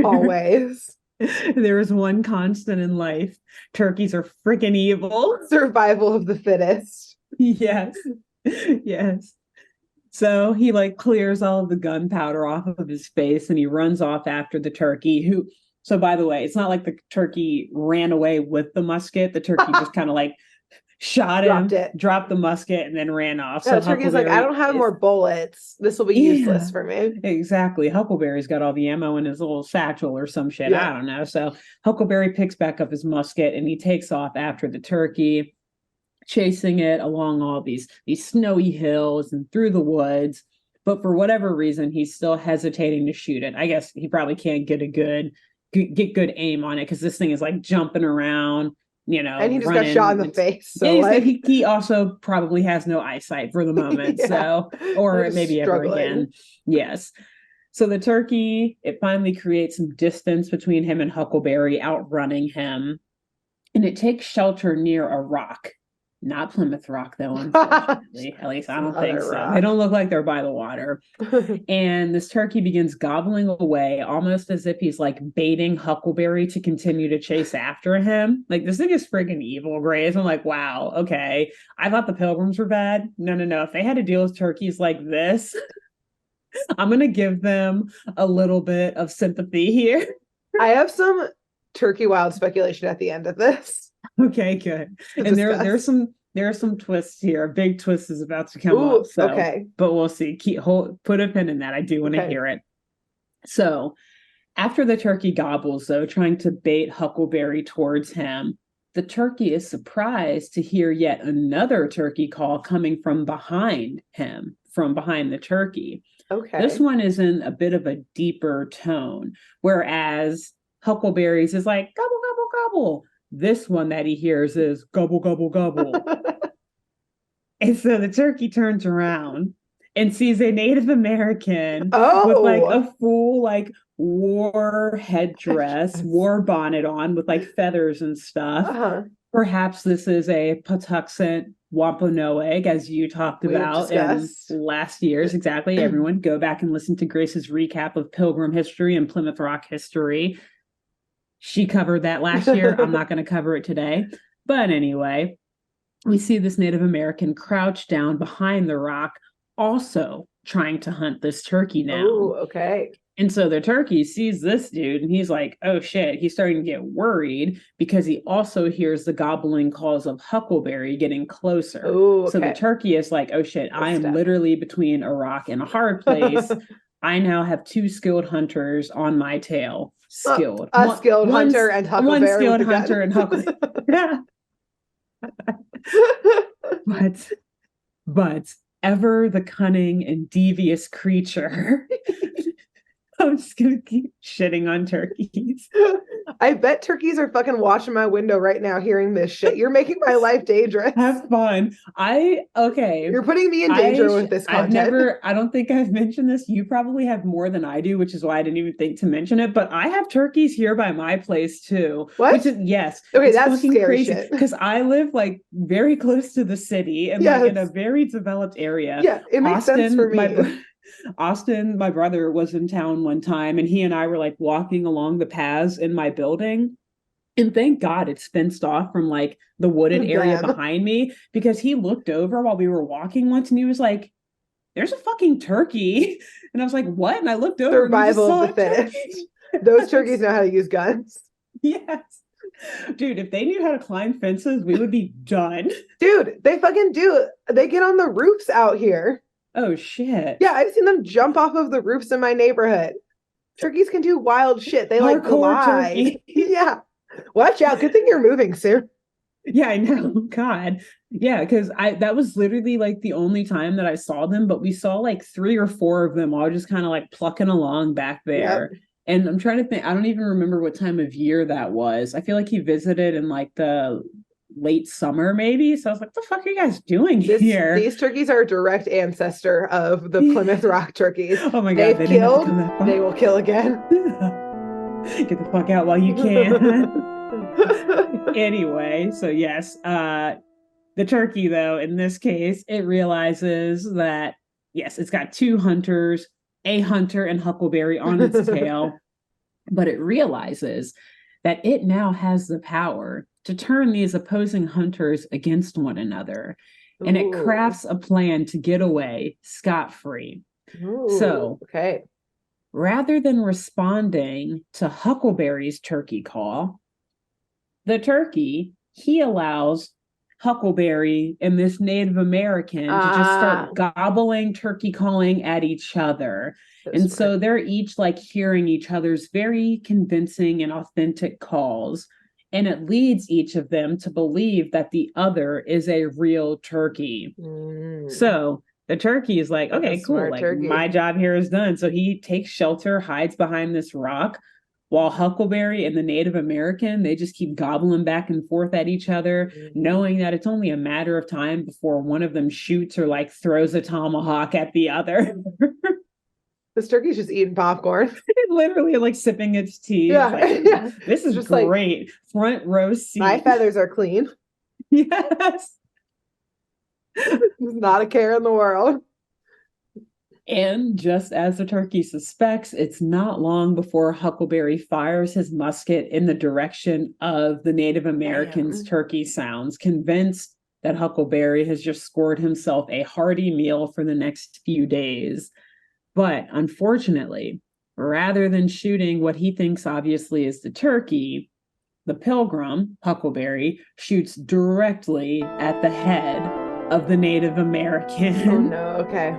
A: Always.
B: There is one constant in life. Turkeys are freaking evil.
A: Survival of the fittest.
B: Yes. Yes. So he like clears all of the gunpowder off of his face and he runs off after the turkey who so by the way, it's not like the turkey ran away with the musket. The turkey just kind of like shot
A: Dropped
B: him,
A: it.
B: dropped the musket, and then ran off.
A: Yeah,
B: So
A: the turkey's like, I
B: Huckleberry
A: don't have
B: is
A: more bullets. This will be
B: yeah,
A: useless for me.
B: exactly. Huckleberry's got all the ammo in his little satchel or some shit.
A: Yeah.
B: I don't know. So Huckleberry picks back up his musket and he takes off after the turkey, chasing it along all these snowy hills and through the woods. But for whatever reason, he's still hesitating to shoot it. I guess he probably can't get good aim on it because this thing is like jumping around,
A: And he just got
B: running.
A: shot in the face.
B: Yeah,
A: So like
B: he also probably has no eyesight for the moment.
A: yeah,
B: So, or maybe ever
A: struggling.
B: again. Yes. So the turkey, it finally creates some distance between him and Huckleberry, outrunning him. And it takes shelter near a rock. Not Plymouth Rock, though, unfortunately. At least I don't think so.
A: Rock.
B: They don't look like they're by the water. And this turkey begins gobbling away, almost as if he's like baiting Huckleberry to continue to chase after him. Like, this thing is freaking evil, Grace. I'm like, wow, okay. I thought the Pilgrims were bad. No. If they had to deal with turkeys like this, I'm going to give them a little bit of sympathy here.
A: I have some turkey wild speculation at the end of this.
B: Okay, good. And there are some twists here. A big twist is about to come up. So,
A: okay.
B: But we'll see. Put a pin in that. I do want to hear it. So after the turkey gobbles, though, trying to bait Huckleberry towards him, the turkey is surprised to hear yet another turkey call coming from behind him, from behind the turkey.
A: Okay.
B: This one is in a bit of a deeper tone, whereas Huckleberry's is like, gobble, gobble, gobble. This one that he hears is gobble, gobble, gobble. And so the turkey turns around and sees a Native American with like a full like war headdress, war bonnet on with like feathers and stuff.
A: Uh-huh.
B: Perhaps this is a Patuxent Wampanoag, as you talked about in last year's. Exactly. Everyone go back and listen to Grace's recap of Pilgrim history and Plymouth Rock history. She covered that last year. I'm not going to cover it today. But anyway, we see this Native American crouched down behind the rock, also trying to hunt this turkey now.
A: Oh, okay.
B: And so the turkey sees this dude and he's like, oh shit, he's starting to get worried because he also hears the gobbling calls of Huckleberry getting closer.
A: Oh, okay.
B: So the turkey is like, oh shit, I am literally between a rock and a hard place. I now have two skilled hunters on my tail. Skilled.
A: A skilled hunter and Huckleberry.
B: One skilled hunter and Huckleberry. Yeah. But ever the cunning and devious creature. I'm just gonna keep shitting on turkeys.
A: I bet turkeys are fucking watching my window right now hearing this shit. You're making my life dangerous.
B: Have fun. You're
A: putting me in danger with this content.
B: I don't think I've mentioned this. You probably have more than I do, which is why I didn't even think to mention it. But I have turkeys here by my place too.
A: What?
B: Which is, yes.
A: Okay, that's scary shit.
B: Because I live like very close to the city and like in a very developed area.
A: Yeah, it makes sense for me.
B: Austin, my brother, was in town one time and he and I were like walking along the paths in my building. And thank God it's fenced off from like the wooded area behind me, because he looked over while we were walking once and he was like, there's a fucking turkey. And I was like, what? And I looked over.
A: Survival of the fittest. Those turkeys know how to use guns.
B: Yes. Dude, if they knew how to climb fences, we would be done.
A: Dude, they fucking do. They get on the roofs out here.
B: Oh, shit.
A: Yeah, I've seen them jump off of the roofs in my neighborhood. Turkeys can do wild shit. They like glide. Yeah. Watch out. Good thing you're moving soon.
B: Yeah, I know. God. Yeah, because that was literally like the only time that I saw them, but we saw like 3 or 4 of them all just kind of like plucking along back there. Yep. And I'm trying to think, I don't even remember what time of year that was. I feel like he visited in like the late summer maybe. So I was like, what the fuck are you guys doing here?
A: These turkeys are a direct ancestor of the Plymouth Rock turkeys.
B: Oh my God.
A: They've killed, they will kill again.
B: Get the fuck out while you can. Anyway, so yes, the turkey though, in this case, it realizes that, yes, it's got 2 hunters, a hunter and Huckleberry on its tail, but it realizes that it now has the power to turn these opposing hunters against one another. and it
A: Ooh.
B: crafts a plan to get away scot-free.
A: Ooh,
B: So
A: okay.
B: rather than responding to Huckleberry's turkey call, the turkey, he allows Huckleberry and this Native American to just start gobbling turkey calling at each other. And so they're each like hearing each other's very convincing and authentic calls. And it leads each of them to believe that the other is a real turkey. So the turkey is like, okay, cool. Like my job here is done. So he takes shelter, hides behind this rock, while Huckleberry and the Native American, they just keep gobbling back and forth at each other, knowing that it's only a matter of time before one of them shoots or like throws a tomahawk at the other.
A: This turkey's just eating popcorn.
B: Literally like sipping its tea.
A: Yeah.
B: Like, this is just great. Like, front row seat.
A: My feathers are clean.
B: Yes.
A: There's not a care in the world.
B: And just as the turkey suspects, it's not long before Huckleberry fires his musket in the direction of the Native Americans' turkey sounds, convinced that Huckleberry has just scored himself a hearty meal for the next few days. But unfortunately, rather than shooting what he thinks obviously is the turkey, the Pilgrim, Huckleberry, shoots directly at the head of the Native American.
A: Oh no, okay.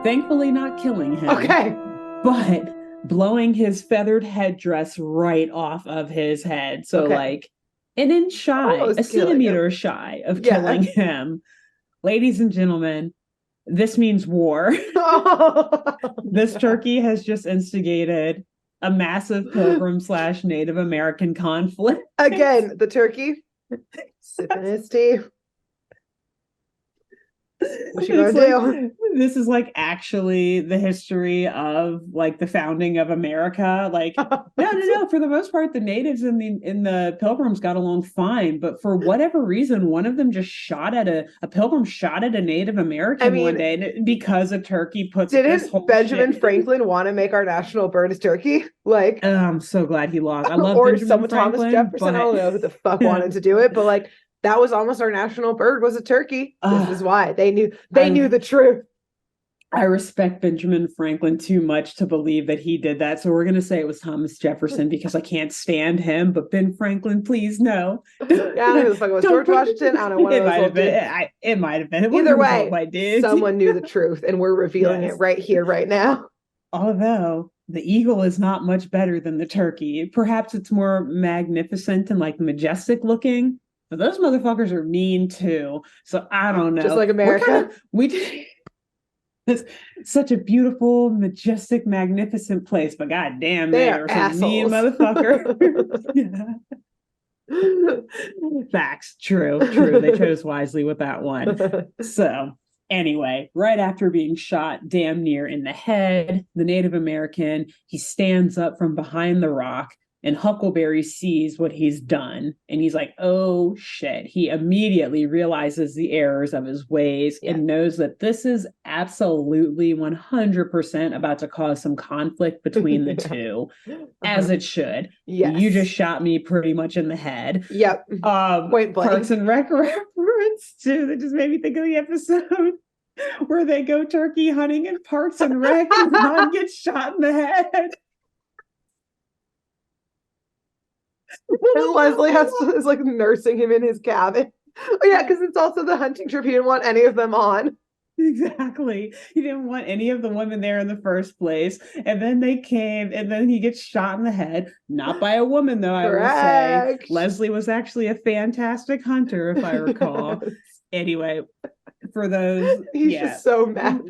B: Thankfully not killing him.
A: Okay.
B: But blowing his feathered headdress right off of his head. So like an inch shy, a centimeter shy of killing him. Ladies and gentlemen, this means war. This turkey has just instigated a massive Pilgrim / Native American conflict.
A: Again, the turkey sipping his tea. What you gonna do?
B: This is like actually the history of like the founding of America. Like, no. For the most part, the natives and the Pilgrims got along fine, but for whatever reason, one of them just shot at a Pilgrim shot at a Native American one day because a turkey puts.
A: Didn't Benjamin Franklin want to make our national bird as turkey? Like,
B: I'm so glad he lost. I love
A: or
B: Benjamin
A: Thomas Jefferson. I don't know who the fuck wanted to do it, but like. That was almost our national bird was a turkey. This is why they knew the truth.
B: I respect Benjamin Franklin too much to believe that he did that. So we're going to say it was Thomas Jefferson because I can't stand him. But Ben Franklin, please no.
A: Yeah, I don't know who the fuck it was. George Washington. I don't know. It might have been.
B: It might have been.
A: Either way, someone knew the truth, and we're revealing it right here, right now.
B: Although the eagle is not much better than the turkey. Perhaps it's more magnificent and like majestic looking. But those motherfuckers are mean too. So I don't know.
A: Just like America.
B: It's such a beautiful, majestic, magnificent place. But goddamn, they are some mean motherfucker. Facts. True. They chose wisely with that one. So anyway, right after being shot damn near in the head, the Native American, he stands up from behind the rock. And Huckleberry sees what he's done. And he's like, oh, shit. He immediately realizes the errors of his ways and knows that this is absolutely 100% about to cause some conflict between the two, as it should. Yes. You just shot me pretty much in the head.
A: Yep. Point blank.
B: Parks and Rec reference, too. That just made me think of the episode where they go turkey hunting in Parks and Rec and Ron gets shot in the head.
A: And Leslie is like nursing him in his cabin. Oh yeah, because it's also the hunting trip. He didn't want any of them on.
B: Exactly. He didn't want any of the women there in the first place. And then they came, and then he gets shot in the head. Not by a woman, though, Correct. I will say. Leslie was actually a fantastic hunter, if I recall. Yes. Anyway, for those,
A: he's just so mad.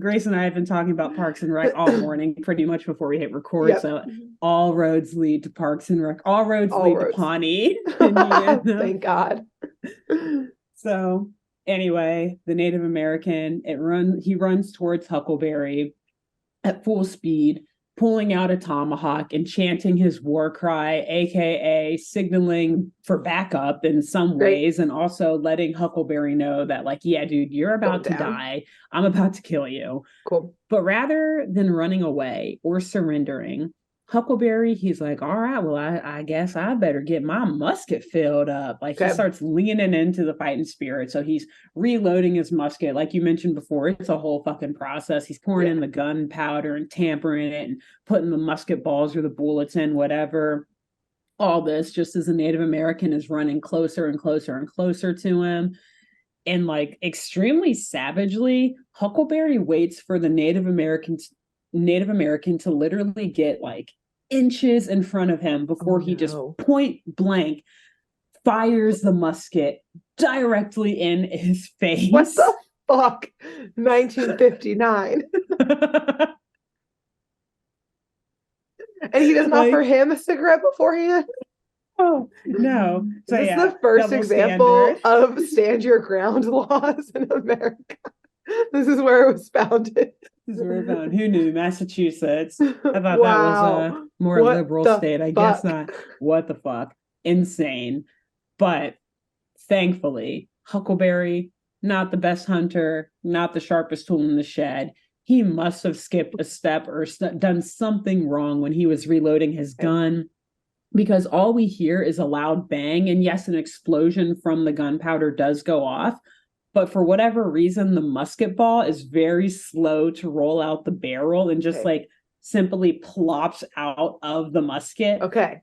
B: Grace and I have been talking about Parks and Rec all morning, pretty much before we hit record. Yep. So all roads lead to Parks and Rec. All roads lead to Pawnee.
A: Thank God.
B: So anyway, the Native American, he runs towards Huckleberry at full speed, pulling out a tomahawk and chanting his war cry, aka signaling for backup in some ways, and also letting Huckleberry know that, like, yeah, dude, you're about to die. I'm about to kill you.
A: Cool.
B: But rather than running away or surrendering, Huckleberry, he's like, all right, well, I guess I better get my musket filled up. Like he starts leaning into the fighting spirit. So he's reloading his musket. Like you mentioned before, it's a whole fucking process. He's pouring in the gunpowder and tampering it and putting the musket balls or the bullets in, whatever. All this just as the Native American is running closer and closer and closer to him. And like extremely savagely, Huckleberry waits for the Native American to literally get like inches in front of him before he just point blank fires the musket directly in his face.
A: What the fuck? 1959. And he doesn't offer him a cigarette beforehand?
B: Oh, no. So,
A: this is the first example of stand your ground laws in America. This is where it was founded.
B: This is where it was found. Who knew? Massachusetts. I thought that was a more liberal state. I guess not. What the fuck? Insane. But thankfully, Huckleberry, not the best hunter, not the sharpest tool in the shed. He must have skipped a step or done something wrong when he was reloading his gun, because all we hear is a loud bang. And yes, an explosion from the gunpowder does go off. But for whatever reason, the musket ball is very slow to roll out the barrel and just like simply plops out of the musket.
A: Okay.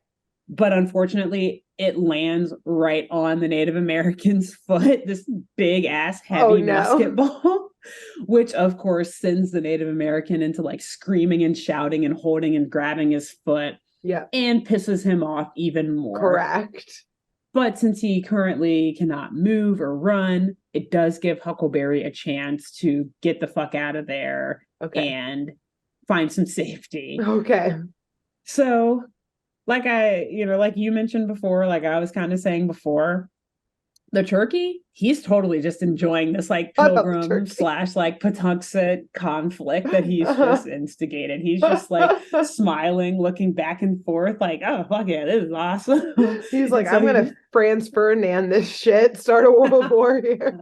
B: But unfortunately, it lands right on the Native American's foot, this big ass heavy musket ball, which of course sends the Native American into like screaming and shouting and holding and grabbing his foot.
A: Yeah.
B: And pisses him off even more.
A: Correct.
B: But since he currently cannot move or run, it does give Huckleberry a chance to get the fuck out of there and find some safety.
A: Okay.
B: So, like like you mentioned before, like I was kind of saying before, the turkey, he's totally just enjoying this like Pilgrim / like Patuxent conflict that he's just instigated. He's just like smiling, looking back and forth like, oh, fuck yeah, this is awesome.
A: He's like, I'm going to Franz Ferdinand this shit, start a world war here.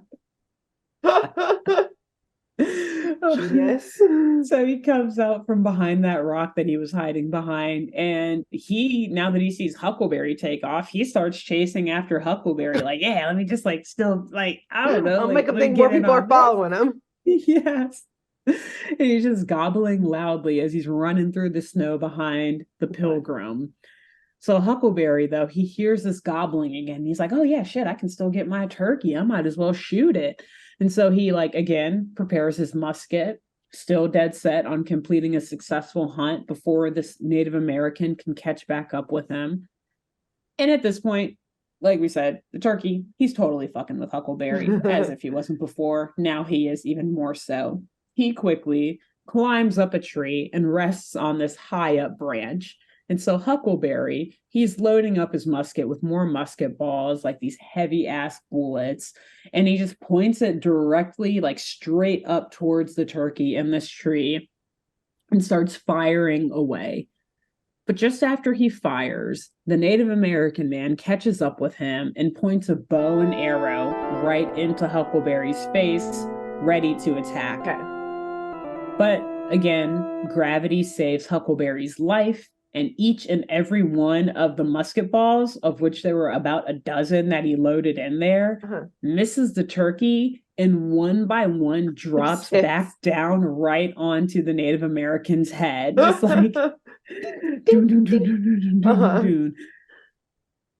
A: Genius.
B: So he comes out from behind that rock that he was hiding behind, and now that he sees Huckleberry take off, he starts chasing after Huckleberry like, yeah, let me just like still like, I don't know,
A: I'll
B: like,
A: make him think more people are following him.
B: Yes. And he's just gobbling loudly as he's running through the snow behind the Pilgrim. So Huckleberry, though, he hears this gobbling again. He's like, oh yeah, shit, I can still get my turkey. I might as well shoot it. And so he, like, again, prepares his musket, still dead set on completing a successful hunt before this Native American can catch back up with him. And at this point, like we said, the turkey, he's totally fucking with Huckleberry, as if he wasn't before. Now he is even more so. He quickly climbs up a tree and rests on this high up branch. And so Huckleberry, he's loading up his musket with more musket balls, like these heavy ass bullets. And he just points it directly, like straight up towards the turkey in this tree and starts firing away. But just after he fires, the Native American man catches up with him and points a bow and arrow right into Huckleberry's face, ready to attack.
A: Okay.
B: But again, gravity saves Huckleberry's life. And each and every one of the musket balls, of which there were about a dozen that he loaded in there, misses the turkey and one by one drops back down right onto the Native American's head. Just like,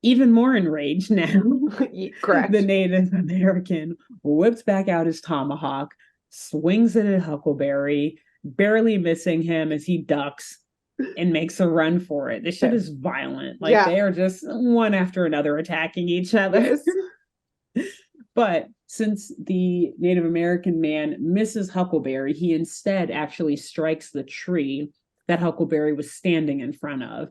B: even more enraged now.
A: Correct.
B: The Native American whips back out his tomahawk, swings it at Huckleberry, barely missing him as he ducks, and makes a run for it. This shit is violent. Like they are just one after another attacking each other. Yes. But since the Native American man misses Huckleberry, he instead actually strikes the tree that Huckleberry was standing in front of.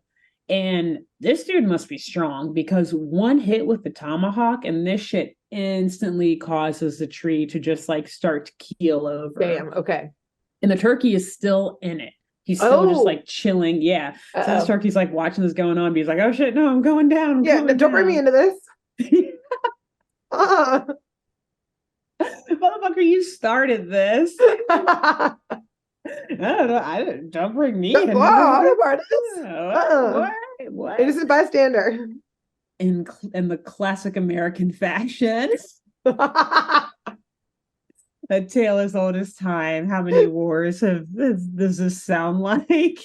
B: And this dude must be strong, because one hit with the tomahawk and this shit instantly causes the tree to just like start to keel over.
A: Damn, okay.
B: And the turkey is still in it. He's still just like chilling. Yeah. So this turkey's like watching this going on. But he's like, oh shit, no, I'm going down.
A: Don't bring me into this.
B: Motherfucker, you started this. I don't know. Don't bring me in.
A: Wow,
B: What?
A: Innocent bystander.
B: In the classic American fashion. A tale as old as time. How many wars does this sound like?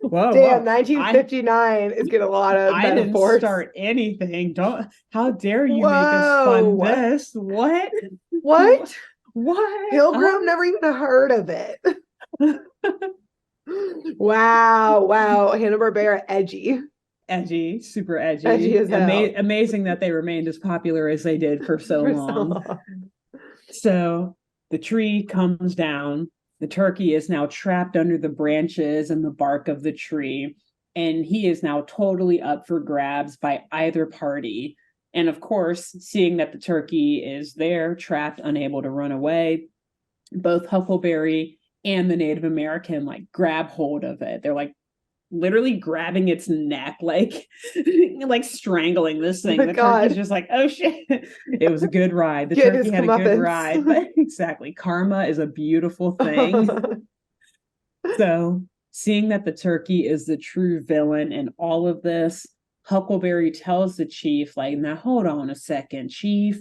A: Damn,
B: Whoa.
A: 1959 is getting a lot of
B: I didn't
A: metaphors.
B: start anything. Don't, how dare you make us
A: Whoa.
B: fund this? What?
A: What?
B: What?
A: Pilgrim, never even heard of it. Wow. Hanna-Barbera, edgy.
B: Edgy, super edgy.
A: Edgy as hell.
B: Amazing that they remained as popular as they did for so long. So the tree comes down. The turkey is now trapped under the branches and the bark of the tree, and he is now totally up for grabs by either party. And of course, seeing that the turkey is there, trapped, unable to run away, both Huckleberry and the Native American like grab hold of it. They're like literally grabbing its neck, like strangling this thing. The turkey's just like, oh shit. It was a good ride. The turkey had a good ride. But exactly. Karma is a beautiful thing. So seeing that the turkey is the true villain in all of this, Huckleberry tells the chief, like, now hold on a second, chief.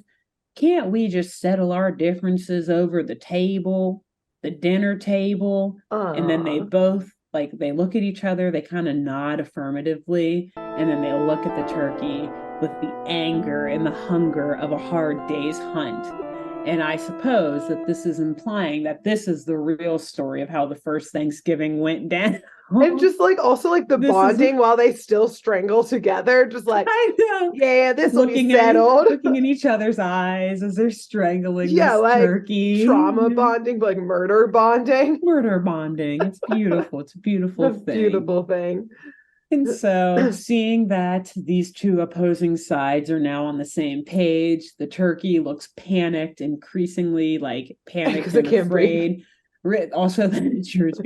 B: Can't we just settle our differences over the table, the dinner table? And then they both, like, they look at each other, they kind of nod affirmatively, and then they look at the turkey with the anger and the hunger of a hard day's hunt. And I suppose that this is implying that this is the real story of how the first Thanksgiving went down.
A: And just like also like the bonding while they still strangle together, just like, I know, yeah, this will be settled.
B: Looking in each other's eyes as they're strangling this like turkey.
A: Trauma bonding, but like murder bonding.
B: Murder bonding. It's beautiful. It's a beautiful thing.
A: Beautiful thing.
B: And so seeing that these two opposing sides are now on the same page, the turkey looks panicked, increasingly like panicked and afraid. Also that it's sure it's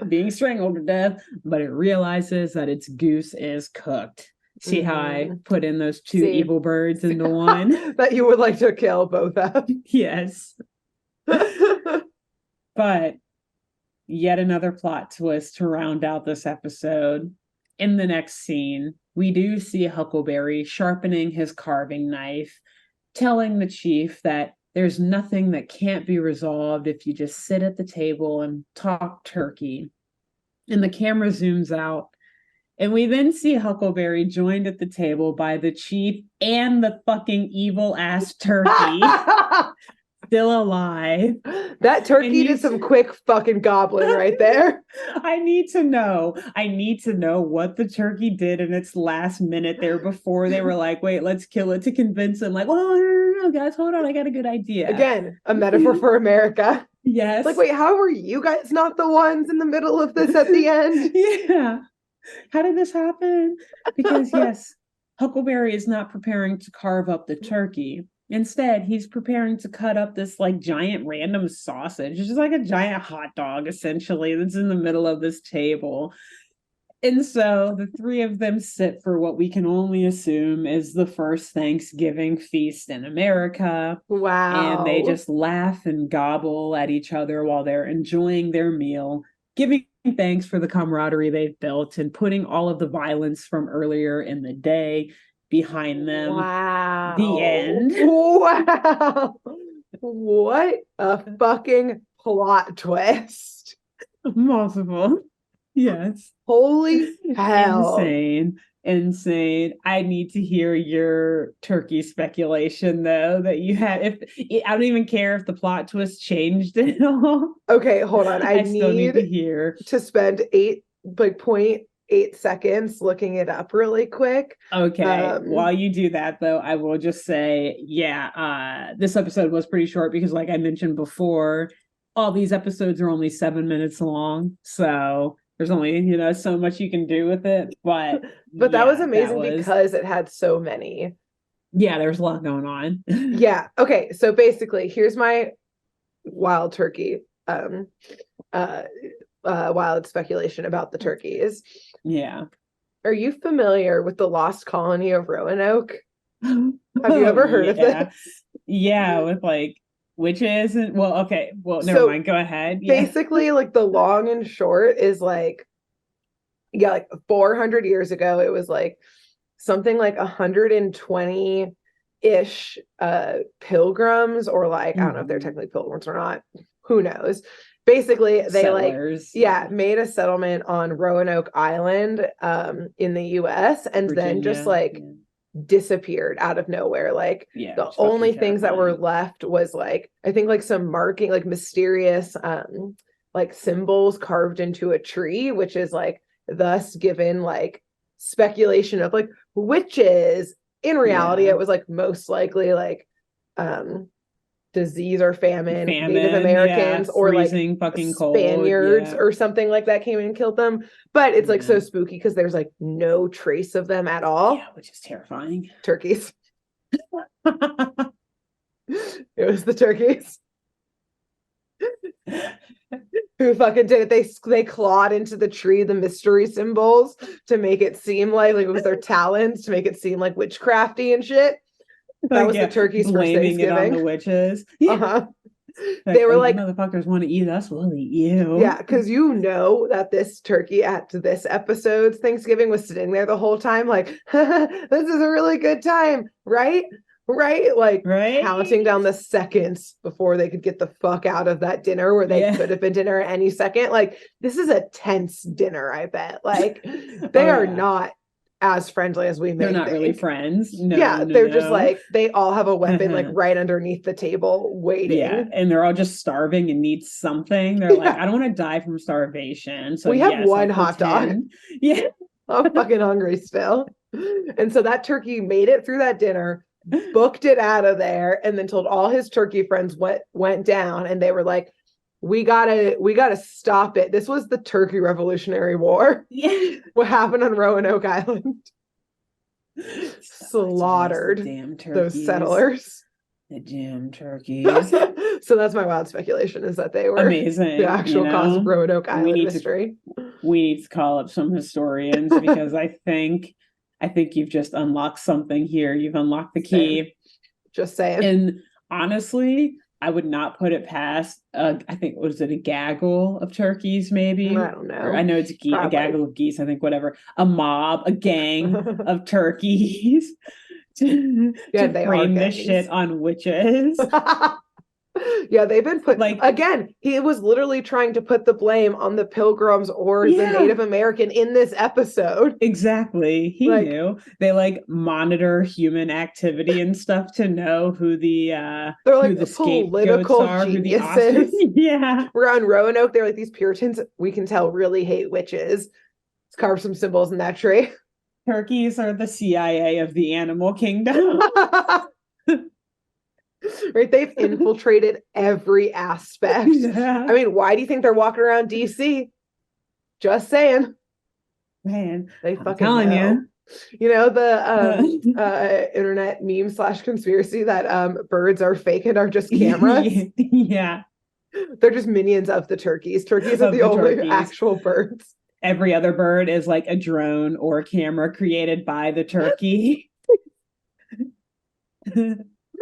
B: being strangled to death, but it realizes that its goose is cooked. See how I put in those two evil birds into one?
A: That you would like to kill both of.
B: Yes. But yet another plot twist to round out this episode. In the next scene, we do see Huckleberry sharpening his carving knife, telling the chief that there's nothing that can't be resolved if you just sit at the table and talk turkey. And the camera zooms out, and we then see Huckleberry joined at the table by the chief and the fucking evil ass turkey. Still alive.
A: That turkey did some quick fucking goblin right there.
B: I need to know what the turkey did in its last minute there before they were like, wait, let's kill it, to convince him like, well, no, guys, hold on, I got a good idea.
A: Again, a metaphor for America.
B: Yes.
A: Like, wait, how were you guys not the ones in the middle of this at the end?
B: Yeah. How did this happen? Because yes, Huckleberry is not preparing to carve up the turkey. Instead, he's preparing to cut up this like giant random sausage. It's just like a giant hot dog, essentially, that's in the middle of this table. And so the three of them sit for what we can only assume is the first Thanksgiving feast in America.
A: Wow.
B: And they just laugh and gobble at each other while they're enjoying their meal, giving thanks for the camaraderie they've built and putting all of the violence from earlier in the day behind them.
A: Wow.
B: The end.
A: Wow. What a fucking plot twist.
B: Multiple. Yes.
A: Holy hell.
B: Insane. I need to hear your turkey speculation though that you had. If I don't even care if the plot twist changed at all.
A: Okay, hold on. I
B: still need to hear.
A: To spend 0.8 seconds looking it up really quick.
B: Okay. While you do that though, I will just say, this episode was pretty short because like I mentioned before, all these episodes are only 7 minutes long. So there's only, so much you can do with it. But
A: that was amazing because it had so many.
B: Yeah, there's a lot going on.
A: Yeah. Okay. So basically, here's my wild turkey, wild speculation about the turkeys.
B: Yeah.
A: Are you familiar with the lost colony of Roanoke? Have you ever heard of this?
B: Yeah, with like witches and well, okay, well, never
A: So
B: mind. Go ahead. Yeah.
A: basically, like the long and short is like, yeah, like 400 years ago, it was like something like 120-ish pilgrims, or like, I don't know if they're technically pilgrims or not. Who knows? Basically, they
B: Settlers.
A: made a settlement on Roanoke Island in the US, and
B: Virginia,
A: then just like disappeared out of nowhere. Like the only things that were left was like, I think like some marking, like mysterious like symbols carved into a tree, which is like thus given like speculation of like witches. In reality, it was like most likely like disease or famine, Native Americans, or like
B: fucking
A: Spaniards
B: cold,
A: or something like that came and killed them. But it's like so spooky because there's like no trace of them at all.
B: Yeah, which is terrifying.
A: Turkeys. It was the turkeys. Who fucking did it? They clawed into the tree the mystery symbols to make it seem like it was their talons, to make it seem like witchcrafty and shit. That was the turkeys for Thanksgiving.
B: It on the witches. Yeah.
A: Uh-huh. They were like,
B: motherfuckers want to eat us, we'll eat you.
A: Yeah, because you know that this turkey at this episode's Thanksgiving was sitting there the whole time like, this is a really good time, right? Like counting down the seconds before they could get the fuck out of that dinner where they could have been dinner at any second. Like, this is a tense dinner, I bet. Like, they are not as friendly as we may
B: They're not
A: think.
B: really friends. No,
A: they're just like, they all have a weapon like right underneath the table waiting.
B: Yeah, and they're all just starving and need something. They're like, I don't want to die from starvation. So
A: we have one hot dog.
B: Yeah.
A: I'm fucking hungry still. And so that turkey made it through that dinner, booked it out of there, and then told all his turkey friends what went down, and they were like, we gotta stop it. This was the Turkey Revolutionary War.
B: Yeah.
A: What happened on Roanoke Island? Slaughtered those settlers.
B: The damn turkeys.
A: So that's my wild speculation, is that they were
B: amazing.
A: The actual cause of Roanoke Island mystery.
B: We need to call up some historians because I think you've just unlocked something here. You've unlocked the key.
A: Just saying.
B: And honestly, I would not put it past, I think, was it a gaggle of turkeys, maybe?
A: I don't know.
B: Or I know it's a gaggle of geese, I think, whatever. A mob, a gang of turkeys to frame this shit on witches.
A: Yeah, they've been put like, again, he was literally trying to put the blame on the Pilgrims or the Native American in this episode.
B: Exactly. He knew. They like monitor human activity and stuff to know who the
A: they're like
B: who the
A: political
B: are,
A: geniuses.
B: Yeah.
A: We're on Roanoke. They're like, these Puritans, we can tell, really hate witches. Let's carve some symbols in that tree.
B: Turkeys are the CIA of the animal kingdom.
A: Right, they've infiltrated every aspect. I mean, why do you think they're walking around DC? Just saying.
B: Man,
A: they fucking know. You know the internet meme / conspiracy that birds are fake and are just cameras.
B: Yeah,
A: they're just minions of the turkeys. Turkeys are the only actual birds.
B: Every other bird is like a drone or a camera created by the turkey.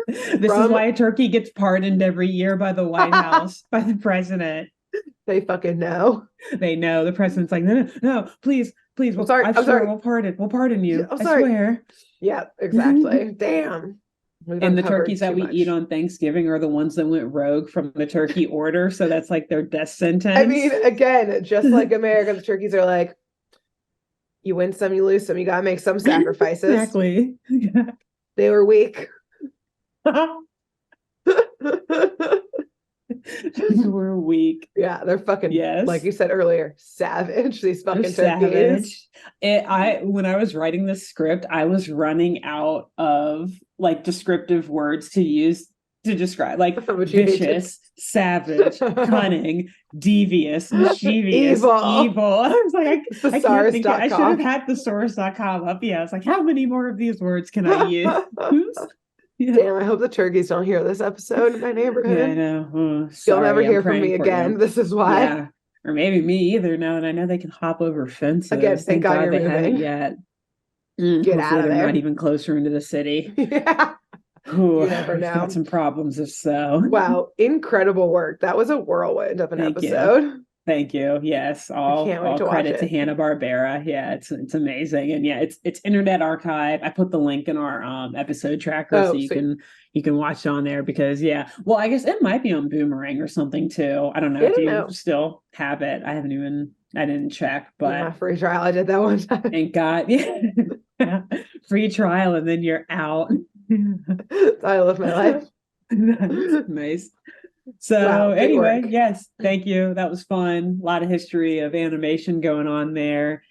B: This is why a turkey gets pardoned every year by the White House, by the president.
A: They fucking know.
B: They know. The president's like, no, please.
A: I'm sorry.
B: We'll pardon you. I swear.
A: Yeah, exactly. Damn.
B: And the turkeys that we eat on Thanksgiving are the ones that went rogue from the turkey order. So that's like their death sentence.
A: I mean, again, just like America, the turkeys are like, you win some, you lose some. You gotta make some sacrifices.
B: Exactly.
A: They were weak.
B: We're weak.
A: Yeah, they're fucking, like you said earlier, savage. These fucking turkeys.
B: When I was writing this script, I was running out of like descriptive words to use to describe, like vicious, savage, cunning, devious, mischievous, evil. I was like, I can't think. I should have had thesaurus.com up. Yeah, I was like, how many more of these words can I use? Yeah.
A: Damn, I hope the turkeys don't hear this episode in my neighborhood.
B: Yeah, I know.
A: You'll never hear from me again. You. This is why.
B: Yeah. Or maybe me either now. And I know they can hop over fences.
A: Again, thank God you're
B: they
A: moving.
B: haven't yet.
A: Get out of there.
B: Not even closer into the city.
A: Yeah.
B: Ooh,
A: You never
B: we've
A: know.
B: got some problems if so.
A: Wow, incredible work. That was a whirlwind of an episode.
B: Thank you. Yes,
A: I can't wait
B: all
A: to watch
B: credit to
A: it.
B: Hanna-Barbera. Yeah, it's amazing, and yeah, it's Internet Archive. I put the link in our episode tracker so
A: Oh, sweet.
B: you can watch it on there because yeah. Well, I guess it might be on Boomerang or something too. I don't know
A: I
B: if
A: don't
B: you
A: know.
B: still have it. I didn't check,
A: My
B: but
A: free trial, I did that one time.
B: thank God. Yeah. Free trial and then you're out.
A: I live my life.
B: Nice. So
A: Wow, great
B: anyway,
A: work.
B: yes, thank you. That was fun. A lot of history of animation going on there.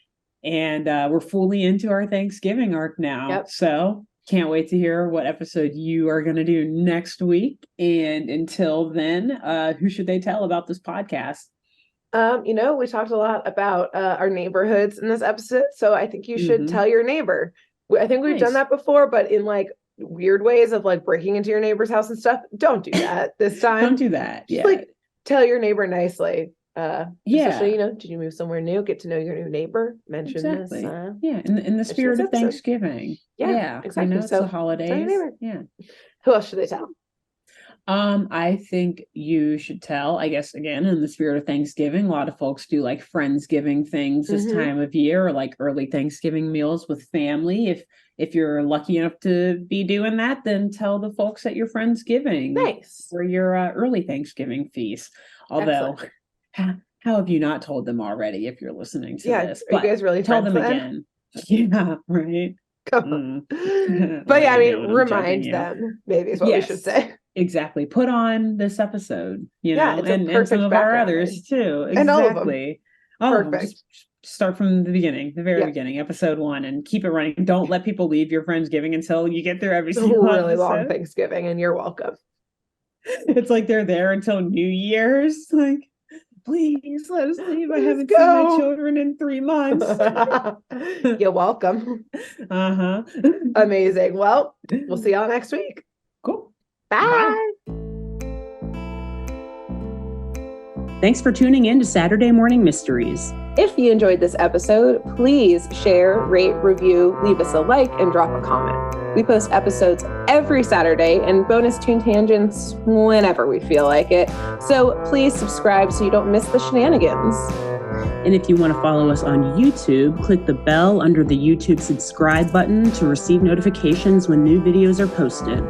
B: And we're fully into our Thanksgiving arc now.
A: Yep.
B: So can't wait to hear what episode you are going to do next week. And until then, who should they tell about this podcast?
A: We talked a lot about our neighborhoods in this episode, so I think you should tell your neighbor. I think we've done that before, but in like weird ways of like breaking into your neighbor's house and stuff. Don't do that this time.
B: Don't do that.
A: Just like tell your neighbor nicely. Especially,
B: Yeah.
A: did you move somewhere new? Get to know your new neighbor. Mention
B: Exactly.
A: this.
B: Yeah, in the spirit of Thanksgiving.
A: Yeah, exactly.
B: I know it's
A: So,
B: the holidays. Yeah.
A: Who else should they tell?
B: I think you should tell, I guess, again, in the spirit of Thanksgiving, a lot of folks do like Friendsgiving things this time of year, or like early Thanksgiving meals with family. If you're lucky enough to be doing that, then tell the folks at your Friendsgiving
A: Nice.
B: for your early Thanksgiving feast. Although, how have you not told them already if you're listening to this?
A: Are you guys really
B: tell them
A: then?
B: again. Yeah, right.
A: But yeah, I mean, remind them, maybe is what we should say.
B: Exactly. Put on this episode, it's and some of our others too. Exactly.
A: And all of them. Perfect.
B: Just start from the beginning, the very beginning, episode 1, and keep it running. Don't let people leave your Friendsgiving until you get through every single
A: really
B: episode.
A: long Thanksgiving, and you're welcome.
B: It's like they're there until New Year's. Like, please let us leave. I haven't seen my children in 3 months.
A: You're welcome. Amazing. Well, we'll see y'all next week.
B: Cool.
A: Bye.
B: Thanks for tuning in to Saturday Morning Mysteries.
A: If you enjoyed this episode, please share, rate, review, leave us a like, and drop a comment. We post episodes every Saturday and bonus tune tangents whenever we feel like it. So please subscribe so you don't miss the shenanigans.
B: And if you want to follow us on YouTube, click the bell under the YouTube subscribe button to receive notifications when new videos are posted.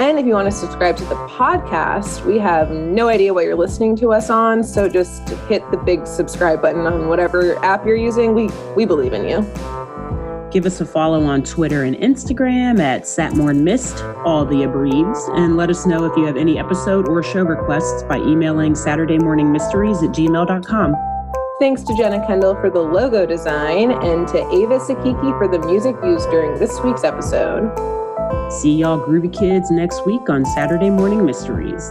A: And if you want to subscribe to the podcast, we have no idea what you're listening to us on, so just hit the big subscribe button on whatever app you're using. We believe in you.
B: Give us a follow on Twitter and Instagram at SatmornMist, all the abreves, and let us know if you have any episode or show requests by emailing SaturdayMorningMysteries@gmail.com.
A: Thanks to Jenna Kendall for the logo design and to Ava Sakiki for the music used during this week's episode.
B: See y'all groovy kids next week on Saturday Morning Mysteries.